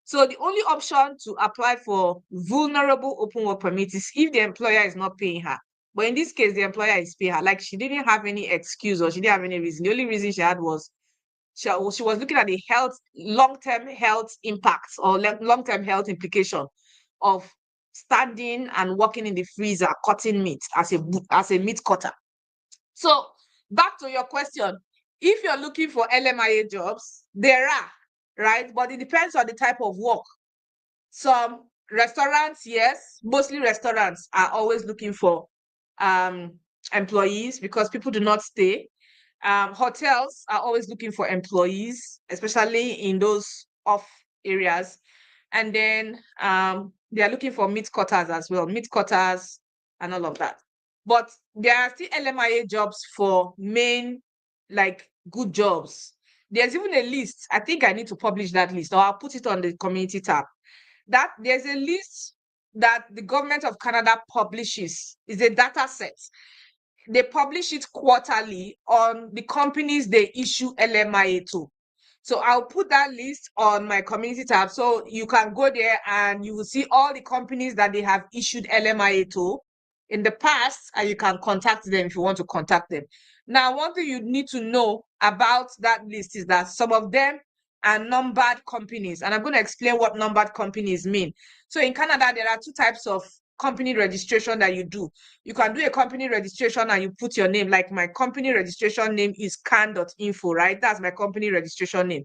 So the only option to apply for vulnerable open work permit is if the employer is not paying her. But in this case, the employer is paying her. Like, she didn't have any excuse, or she didn't have any reason. The only reason she had was she was looking at the long-term health impacts, or long-term health implication of standing and working in the freezer cutting meat as a meat cutter. So back to your question, if you're looking for LMIA jobs, there are, right? But it depends on the type of work. Some restaurants, yes, mostly restaurants are always looking for employees, because people do not stay. Hotels are always looking for employees, especially in those off areas. And then they are looking for meat cutters as well, meat cutters and all of that. But there are still LMIA jobs for main, like, good jobs. There's even a list. I think I need to publish that list, or I'll put it on the community tab. That there's a list that the government of Canada publishes. Is a data set. They publish it quarterly on the companies they issue LMIA to. So I'll put that list on my community tab, so you can go there and you will see all the companies that they have issued LMIA to in the past, and you can contact them if you want to contact them. Now, one thing you need to know about that list is that some of them are numbered companies, and I'm going to explain what numbered companies mean. So in Canada, there are two types of company registration that you do. You can do a company registration and you put your name, like my company registration name is can.info, right? That's my company registration name.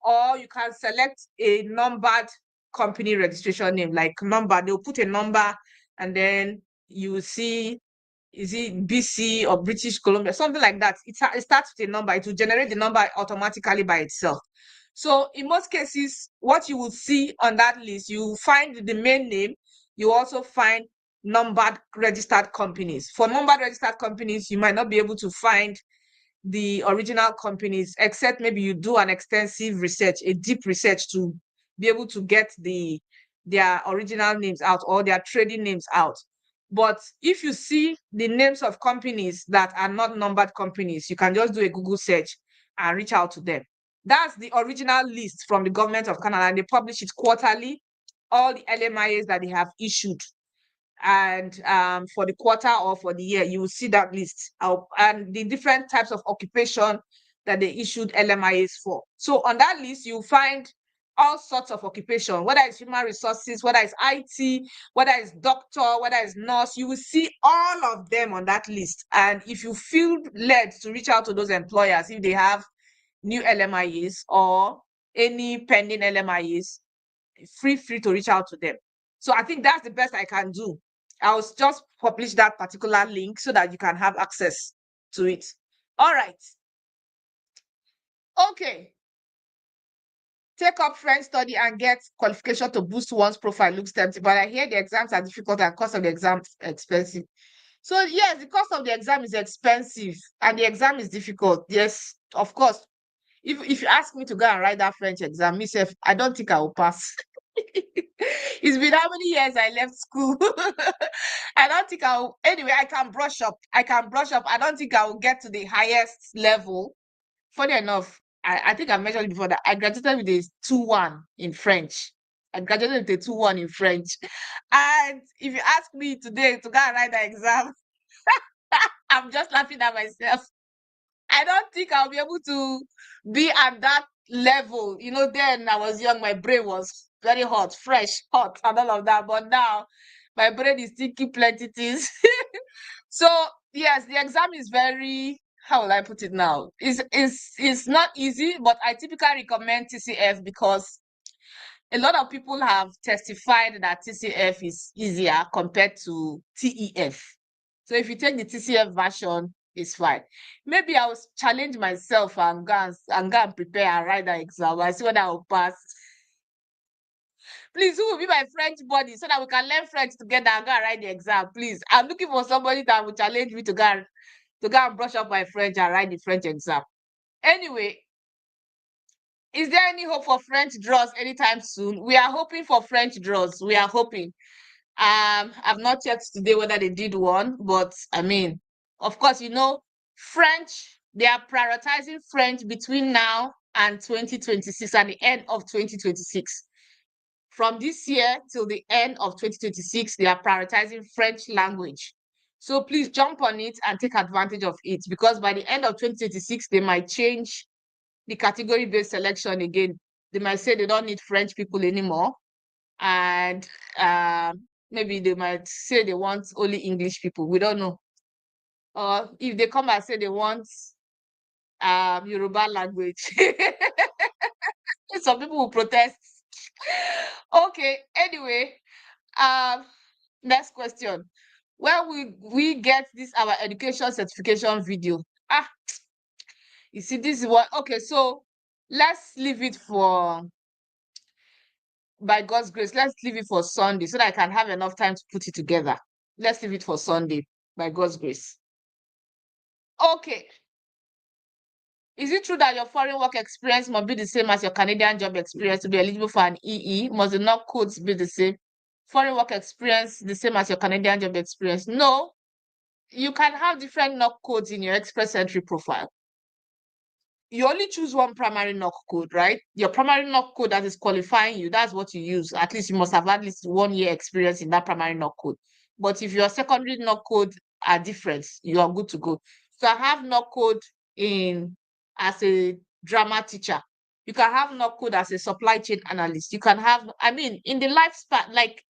Or you can select a numbered company registration name, like number. They'll put a number, and then you see, is it BC or British Columbia, something like that. It starts with a number. It will generate the number automatically by itself. So in most cases, what you will see on that list, you will find the main name. You also find numbered registered companies. For numbered registered companies, you might not be able to find the original companies, except maybe you do an extensive research, a deep research, to be able to get their original names out, or their trading names out. But if you see the names of companies that are not numbered companies, you can just do a Google search and reach out to them. That's the original list from the government of Canada, and they publish it quarterly, all the LMIAs that they have issued. And for the quarter or for the year, you will see that list, and the different types of occupation that they issued LMIAs for. So on that list, you'll find all sorts of occupation, whether it's human resources, whether it's IT, whether it's doctor, whether it's nurse. You will see all of them on that list. And if you feel led to reach out to those employers, if they have new LMIAs or any pending LMIAs, free to reach out to them. So I think that's the best I can do. I'll just publish that particular link so that you can have access to it. All right. Okay. Take up French study and get qualification to boost one's profile looks tempting, but I hear the exams are difficult and cost of the exam expensive. So yes, the cost of the exam is expensive and the exam is difficult. Yes, of course. If you ask me to go and write that French exam, myself, I don't think I will pass. It's been how many years I left school? I don't think I'll. Anyway, I can brush up. I don't think I will get to the highest level. Funny enough, I think I mentioned before that I graduated with a 2-1 in French. I graduated with a 2-1 in French. And if you ask me today to go and write the exam, I'm just laughing at myself. I don't think I'll be able to be at that level. Then I was young, my brain was very hot, fresh, hot, and all of that. But now my brain is thinking plenty things. So yes, the exam is very, how will I put it now? It's not easy, but I typically recommend TCF because a lot of people have testified that TCF is easier compared to TEF. So if you take the TCF version, it's fine. Maybe I will challenge myself and go and prepare and write the exam. I see whether I will pass. Please, who will be my French buddy so that we can learn French together and go and write the exam? Please, I'm looking for somebody that will challenge me to go and brush up my French and write the French exam. Anyway, is there any hope for French draws anytime soon? We are hoping for French draws. We are hoping. I've not checked today whether they did one, but I mean, of course, French, they are prioritizing French between now and 2026 and the end of 2026. From this year till the end of 2026, they are prioritizing French language. So please jump on it and take advantage of it because by the end of 2026, they might change the category-based selection again. They might say they don't need French people anymore. And maybe they might say they want only English people. We don't know. Or if they come and say they want Yoruba language, some people will protest. Okay, anyway, next question. Where will we get this our education certification video? You see, this is what, okay, so let's leave it for, by God's grace, let's leave it for Sunday so that I can have enough time to put it together. Let's leave it for Sunday, by God's grace. Okay. Is it true that your foreign work experience must be the same as your Canadian job experience to be eligible for an EE? Must the NOC codes be the same? Foreign work experience the same as your Canadian job experience? No. You can have different NOC codes in your Express Entry profile. You only choose one primary NOC code, right? Your primary NOC code that is qualifying you, that's what you use. At least you must have at least 1 year experience in that primary NOC code. But if your secondary NOC code are different, you are good to go. So I have NOC code as a drama teacher. You can have NOC code as a supply chain analyst. You can have, in the lifespan, like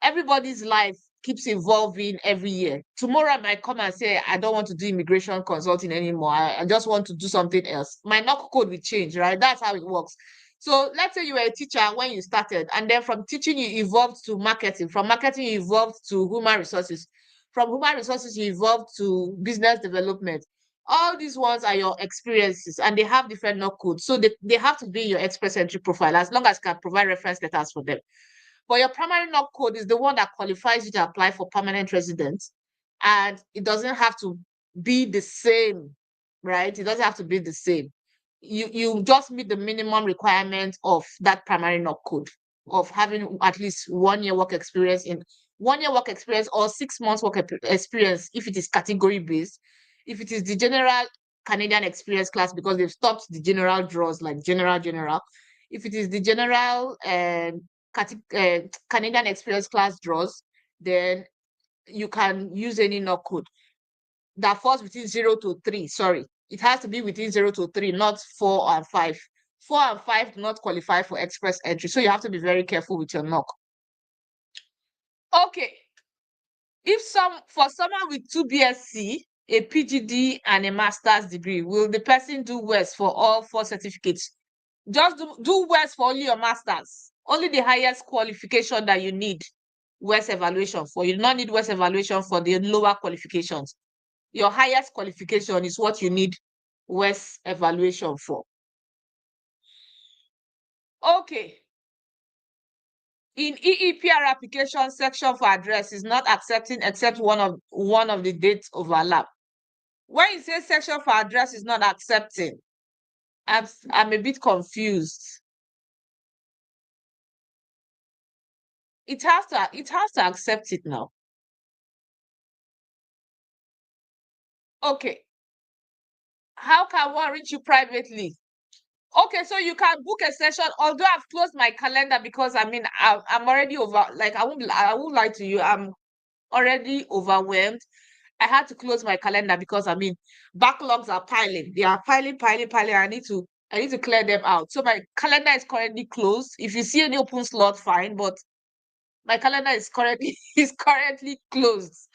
everybody's life keeps evolving every year. Tomorrow I might come and say, I don't want to do immigration consulting anymore. I just want to do something else. My NOC code will change, right? That's how it works. So let's say you were a teacher when you started, and then from teaching you evolved to marketing. From marketing you evolved to human resources. From human resources you evolved to business development. All these ones are your experiences and they have different NOC codes. So they have to be your Express Entry profile as long as you can provide reference letters for them. But your primary NOC code is the one that qualifies you to apply for permanent residence. And it doesn't have to be the same, right? It doesn't have to be the same. You just meet the minimum requirement of that primary NOC code of having at least 1 year work experience in 1 year work experience or 6 months work experience if it is category based. If it is the general Canadian experience class, because they've stopped the general draws like general. If it is the general Canadian experience class draws, then you can use any NOC code that falls between 0 to 3. Sorry, it has to be within 0 to 3, not 4 and 5. 4 and 5 do not qualify for Express Entry, so you have to be very careful with your NOC. Okay, for someone with 2 BSc, a PGD, and a master's degree, will the person do WES for all 4 certificates? Just do WES for only your master's. Only the highest qualification that you need WES evaluation for. You do not need WES evaluation for the lower qualifications. Your highest qualification is what you need WES evaluation for. Okay. In EEPR application section for address is not accepting except one of the dates overlap. When you say section for address is not accepting, I'm a bit confused. It has to accept it now. Okay. How can one reach you privately? Okay, so you can book a session, although I've closed my calendar because I mean I'm already over, like I won't lie to you, I'm already overwhelmed. I had to close my calendar because I mean backlogs are piling. They are piling. I need to clear them out. So my calendar is currently closed. If you see any open slot, fine, but my calendar is currently is currently closed.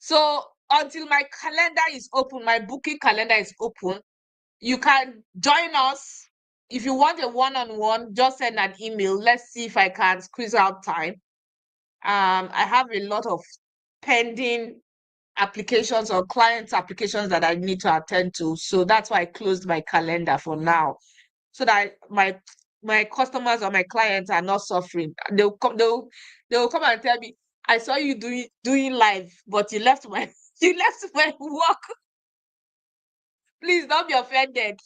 So until my calendar is open, my booking calendar is open, you can join us. If you want a one-on-one, just send an email. Let's see if I can squeeze out time. I have a lot of pending applications or clients applications that I need to attend to. So that's why I closed my calendar for now. So that my customers or my clients are not suffering. They'll come and tell me, I saw you doing live, but you left my you left my work. Please don't be offended.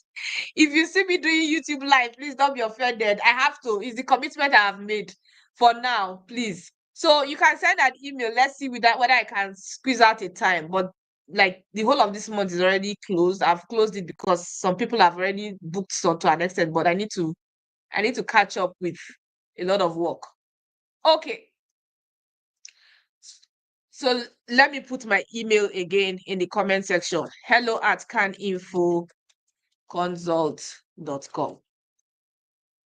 If you see me doing YouTube live, please don't be offended. I have to. It's the commitment I have made for now, please. So you can send an email. Let's see with that whether I can squeeze out a time. But like the whole of this month is already closed. I've closed it because some people have already booked some to an extent, but I need to catch up with a lot of work. Okay. So let me put my email again in the comment section. hello@caninfoconsult.com.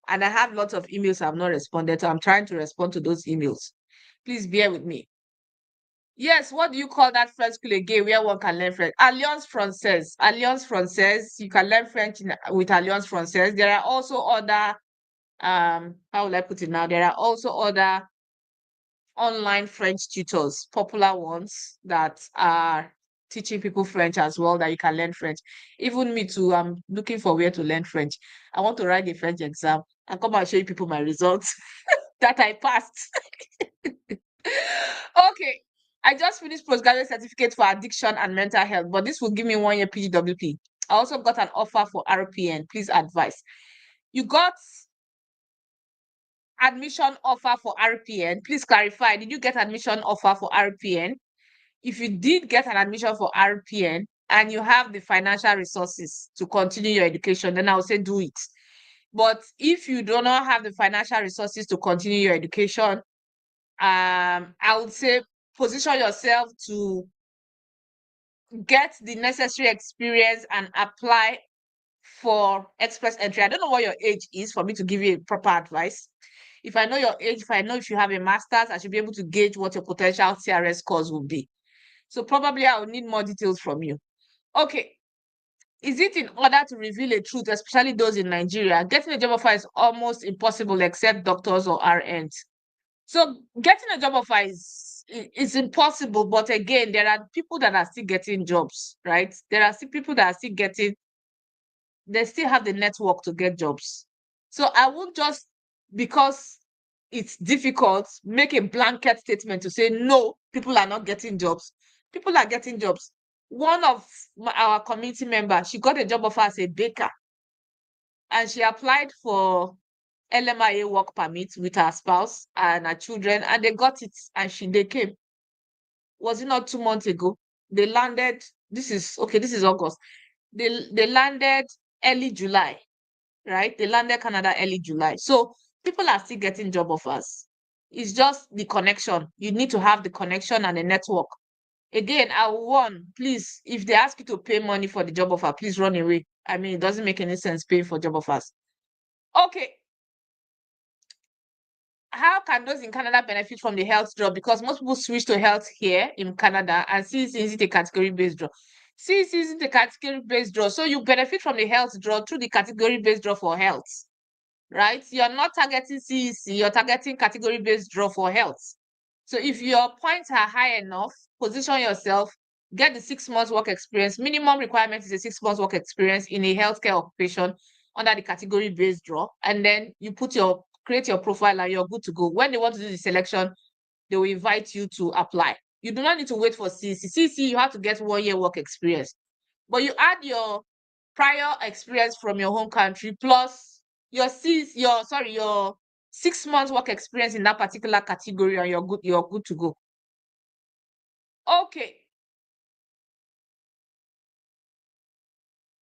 And I have lots of emails I've not responded to. I'm trying to respond to those emails. Please bear with me. Yes, what do you call that French school again where one can learn French? Alliance Française. Alliance Française. You can learn French with Alliance Française. There are also other, how will I put it now? There are also other online French tutors, popular ones that are teaching people French as well, that you can learn French. Even me too, I'm looking for where to learn French. I want to write the French exam and come and show you people my results that I passed. Okay. I just finished postgraduate certificate for addiction and mental health, but this will give me 1 year PGWP. I also got an offer for RPN. Please advise. You got admission offer for RPN. Please clarify. Did you get admission offer for RPN? If you did get an admission for RPN and you have the financial resources to continue your education, then I would say do it. But if you do not have the financial resources to continue your education, I would say position yourself to get the necessary experience and apply for express entry. I don't know what your age is for me to give you a proper advice. If I know your age, if I know if you have a master's, I should be able to gauge what your potential CRS scores will be. So probably I will need more details from you. Okay. Is it in order to reveal a truth, especially those in Nigeria? Getting a job offer is almost impossible except doctors or RNs. So getting a job offer is impossible, but again, there are people that are still getting jobs, right? There are still people that are still getting, they still have the network to get jobs. So I won't just, because it's difficult, make a blanket statement to say, no, people are not getting jobs. People are getting jobs. One of our community members, she got a job offer as a baker and she applied for LMIA work permit with her spouse and her children, and they got it and they came. Was it not 2 months ago? They landed, this is August. They landed early July, right? They landed Canada early July. So people are still getting job offers. It's just the connection. You need to have the connection and the network. Again, I warn, please, if they ask you to pay money for the job offer, please run away. I mean, it doesn't make any sense paying for job offers. Okay. How can those in Canada benefit from the health draw? Because most people switch to health here in Canada, and CEC isn't a category-based draw. CEC isn't a category-based draw. So you benefit from the health draw through the category-based draw for health, right? You're not targeting CEC, you're targeting category-based draw for health. So if your points are high enough, position yourself, get the 6 months work experience. Minimum requirement is a 6 months work experience in a healthcare occupation under the category-based draw. And then you create your profile and you're good to go. When they want to do the selection, they will invite you to apply. You do not need to wait for CEC. CEC, you have to get 1 year work experience. But you add your prior experience from your home country plus your 6 months work experience in that particular category, and you're good to go. Okay.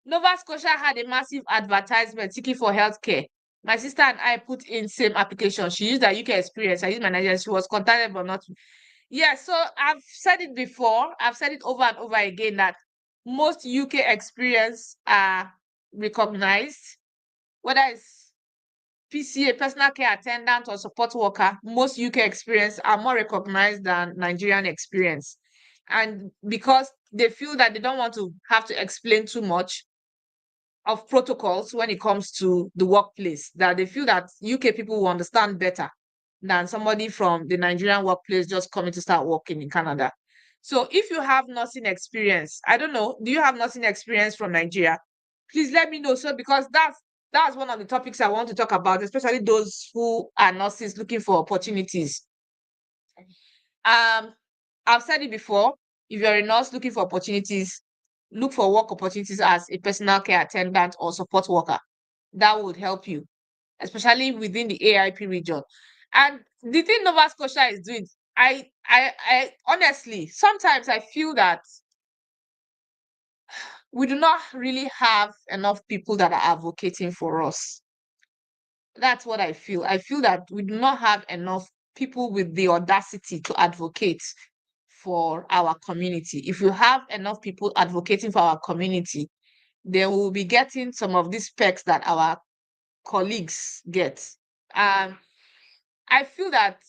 Nova Scotia had a massive advertisement seeking for healthcare. My sister and I put in same application. She used her UK experience. I used my Nigerian. She was contacted, but not. Yeah, so I've said it before. I've said it over and over again that most UK experience are recognized, whether it's PCA, personal care attendant, or support worker. Most UK experience are more recognized than Nigerian experience. And because they feel that they don't want to have to explain too much of protocols when it comes to the workplace, that they feel that UK people will understand better than somebody from the Nigerian workplace just coming to start working in Canada. So if you have nursing experience, I don't know, do you have nursing experience from Nigeria? Please let me know. So because that's one of the topics I want to talk about, especially those who are nurses looking for opportunities. I've said it before, if you're a nurse looking for opportunities, look for work opportunities as a personal care attendant or support worker. That would help you, especially within the AIP region. And the thing Nova Scotia is doing, I honestly, sometimes I feel that we do not really have enough people that are advocating for us. That's what I feel. I feel that we do not have enough people with the audacity to advocate for our community. If you have enough people advocating for our community, then we'll be getting some of these perks that our colleagues get. I feel that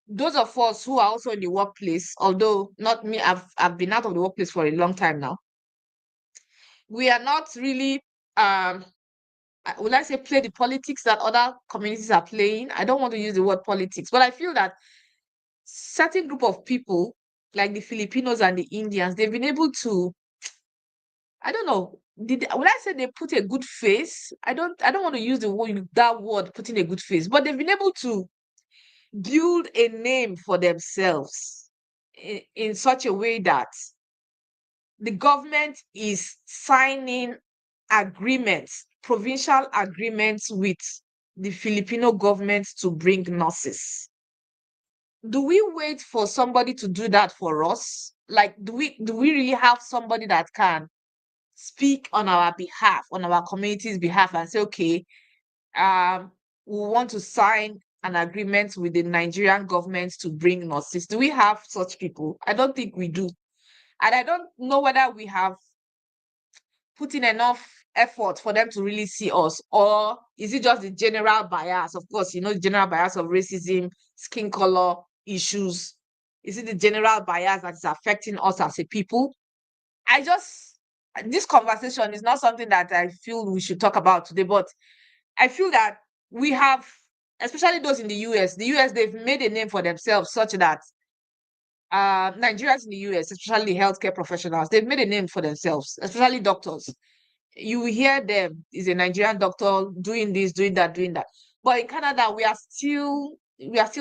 those of us who are also in the workplace, although not me, I've been out of the workplace for a long time now, we are not really would I say play the politics that other communities are playing. I don't want to use the word politics, but I feel that certain group of people, like the Filipinos and the Indians, they've been able to, I don't know, would I say they put a good face? I don't want to use that word, putting a good face, but they've been able to build a name for themselves in such a way that the government is signing agreements, provincial agreements with the Filipino government to bring nurses. Do we wait for somebody to do that for us? Like, do we really have somebody that can speak on our behalf, on our community's behalf, and say, okay, we want to sign an agreement with the Nigerian government to bring nurses? Do we have such people? I don't think we do. And I don't know whether we have put in enough effort for them to really see us, or is it just the general bias? Of course, you know, the general bias of racism, skin color issues. Is it the general bias that is affecting us as a people? This conversation is not something that I feel we should talk about today, but I feel that we have, especially those in the US, they've made a name for themselves such that Nigerians in the US, especially healthcare professionals, they've made a name for themselves, especially doctors. You will hear them, is a Nigerian doctor doing this, doing that, doing that. But in Canada, we are still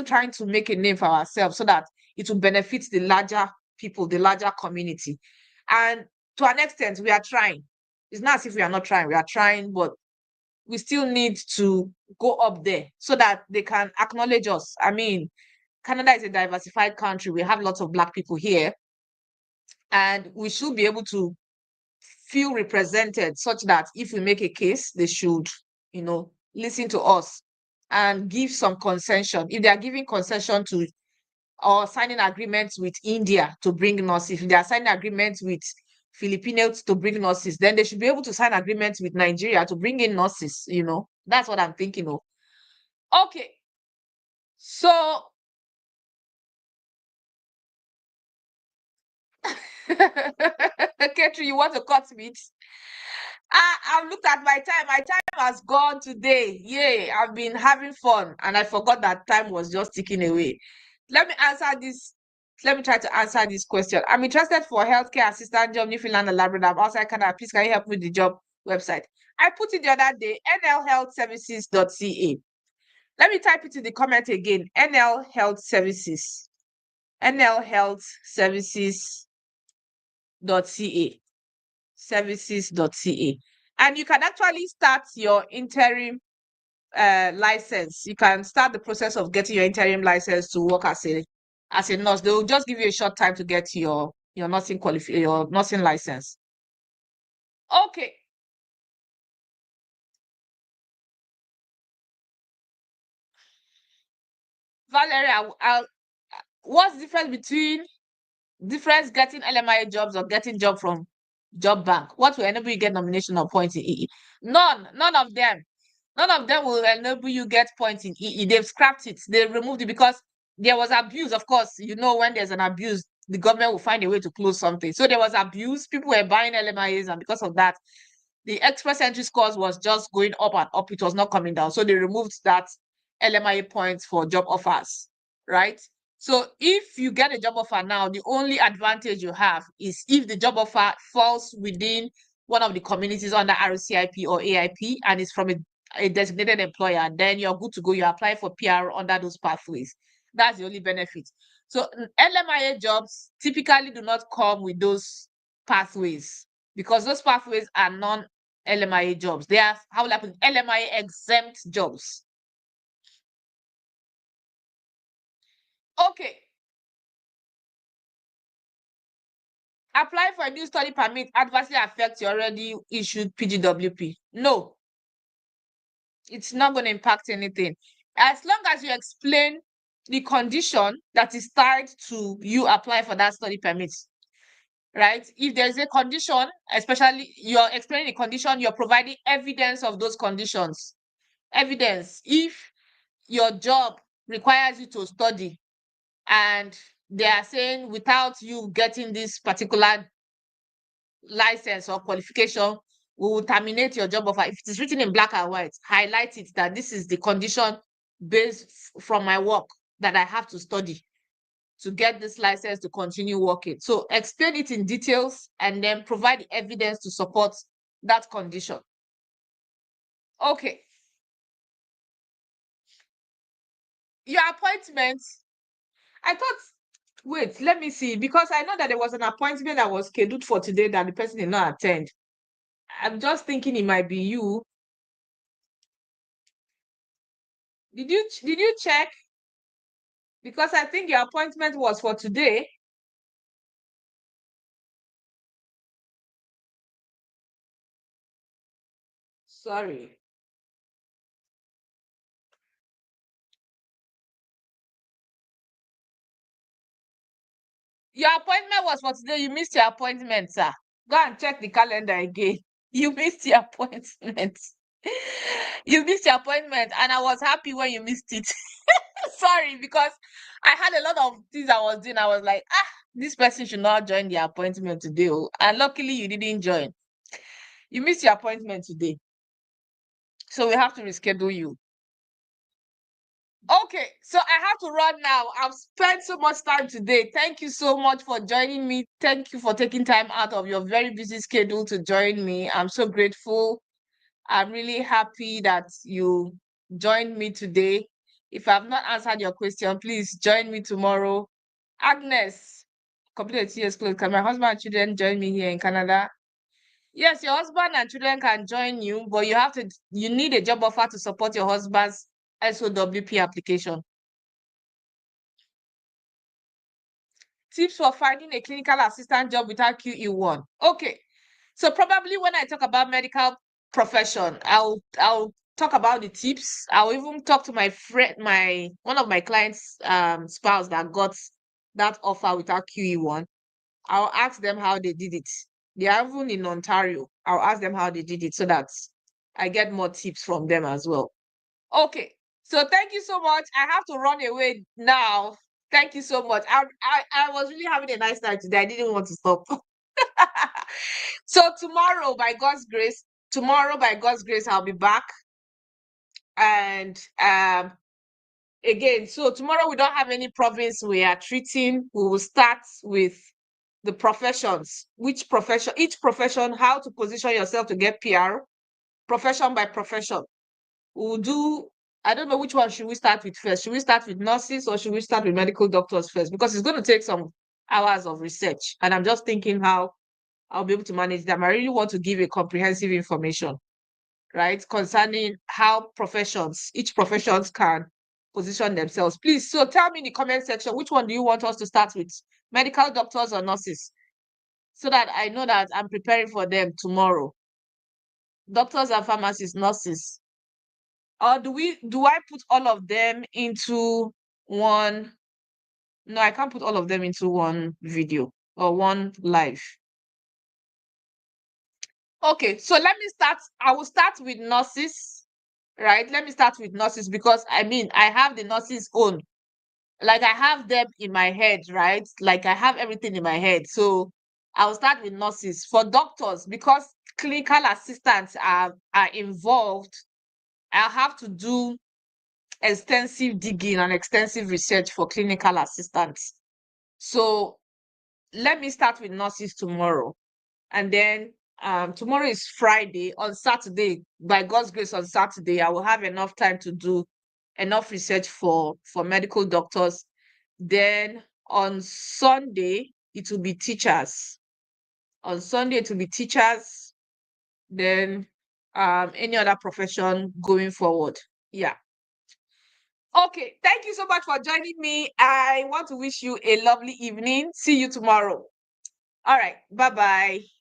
trying to make a name for ourselves so that it will benefit the larger people, the larger community. And to an extent, we are trying. It's not as if we are not trying. We are trying, but we still need to go up there so that they can acknowledge us. I mean, Canada is a diversified country. We have lots of Black people here, and we should be able to feel represented such that if we make a case, they should, listen to us and give some concession. If they are giving concession to or signing agreements with India to bring nurses, if they are signing agreements with Filipinos to bring nurses, then they should be able to sign agreements with Nigeria to bring in nurses. That's what I'm thinking of. Okay. So Ketri, you want to cut me? I've looked at my time. My time has gone today. Yay, I've been having fun and I forgot that time was just ticking away. Let me answer this. Let me try to answer this question. I'm interested for healthcare assistant job, Newfoundland and Labrador. I'm outside Canada. Please, can you help me with the job website? I put it the other day, nlhealthservices.ca. Let me type it in the comment again, NL Health Services. nlhealthservices.ca. Services.ca. And you can actually start your interim license. You can start the process of getting your interim license to work as a nurse. They will just give you a short time to get your nursing license. Okay. Valerie, what's the difference between getting LMIA jobs or getting job from job bank? What will enable you get nomination or points in EE? None of them. None of them will enable you get points in EE. They've scrapped it. They removed it because there was abuse. Of course, you know, when there's an abuse, the government will find a way to close something. So there was abuse. People were buying LMIAs, and because of that, the express entry scores was just going up and up. It was not coming down. So they removed that LMIA points for job offers, right? So if you get a job offer now, the only advantage you have is if the job offer falls within one of the communities under RCIP or AIP and it's from a designated employer, then you're good to go. You apply for PR under those pathways. That's the only benefit. So LMIA jobs typically do not come with those pathways because those pathways are non-LMIA jobs. They are, how will I put it, LMIA exempt jobs. Okay. Apply for a new study permit adversely affects your already issued PGWP. No, it's not going to impact anything. As long as you explain the condition that is tied to you apply for that study permit, right? If there's a condition, especially you're explaining the condition, you're providing evidence of those conditions. Evidence. If your job requires you to study and they are saying without you getting this particular license or qualification, we will terminate your job offer. If it is written in black and white, highlight it that this is the condition based from my work that I have to study to get this license to continue working. So explain it in details and then provide the evidence to support that condition. Okay. Your appointment, I thought, wait, let me see, because I know that there was an appointment that was scheduled for today that the person did not attend. I'm just thinking it might be you. Did you check? Because I think your appointment was for today. Sorry. Your appointment was for today. You missed your appointment, sir. Go and check the calendar again. You missed your appointment. You missed your appointment, and I was happy when you missed it. Sorry, because I had a lot of things I was doing. I was like, this person should not join the appointment today. Oh. And luckily, you didn't join. You missed your appointment today. So we have to reschedule you. Okay, so I have to run now. I've spent so much time today. Thank you so much for joining me. Thank you for taking time out of your very busy schedule to join me. I'm so grateful. I'm really happy that you joined me today. If I've not answered your question, please join me tomorrow. Agnes, completed 2 years close. Can my husband and children join me here in Canada? Yes, your husband and children can join you, but you need a job offer to support your husband's SOWP application. Tips for finding a clinical assistant job without QE1. Okay, so probably when I talk about medical profession, I'll talk about the tips. I'll even talk to my friend, one of my clients' spouse that got that offer without QE1. I'll ask them how they did it. They are even in Ontario. I'll ask them how they did it so that I get more tips from them as well. Okay, so thank you so much. I have to run away now. Thank you so much. I was really having a nice time today. I didn't want to stop. So tomorrow, by God's grace, I'll be back. And again, so tomorrow we don't have any province we are treating. We will start with the professions. Each profession, how to position yourself to get PR, profession by profession. We'll do, I don't know which one should we start with first. Should we start with nurses or should we start with medical doctors first? Because it's going to take some hours of research. And I'm just thinking how I'll be able to manage them. I really want to give a comprehensive information, right, concerning how each professions can position themselves. Please, so tell me in the comment section, which one do you want us to start with? Medical doctors or nurses? So that I know that I'm preparing for them tomorrow. Doctors and pharmacists, nurses. Or do I put all of them into one. No, I can't put all of them into one video or one live. Okay, so let me start. I will start with nurses, right? Let me start with nurses because I mean, I have the nurses' own. Like I have them in my head, right? Like I have everything in my head. So I'll start with nurses. For doctors, because clinical assistants are involved, I'll have to do extensive digging and extensive research for clinical assistants. So let me start with nurses tomorrow. And then tomorrow is Friday. On Saturday, by God's grace, on Saturday, I will have enough time to do enough research for medical doctors. Then on Sunday, it will be teachers. On Sunday, it will be teachers. Then any other profession going forward. Yeah. Okay. Thank you so much for joining me. I want to wish you a lovely evening. See you tomorrow. All right. Bye-bye.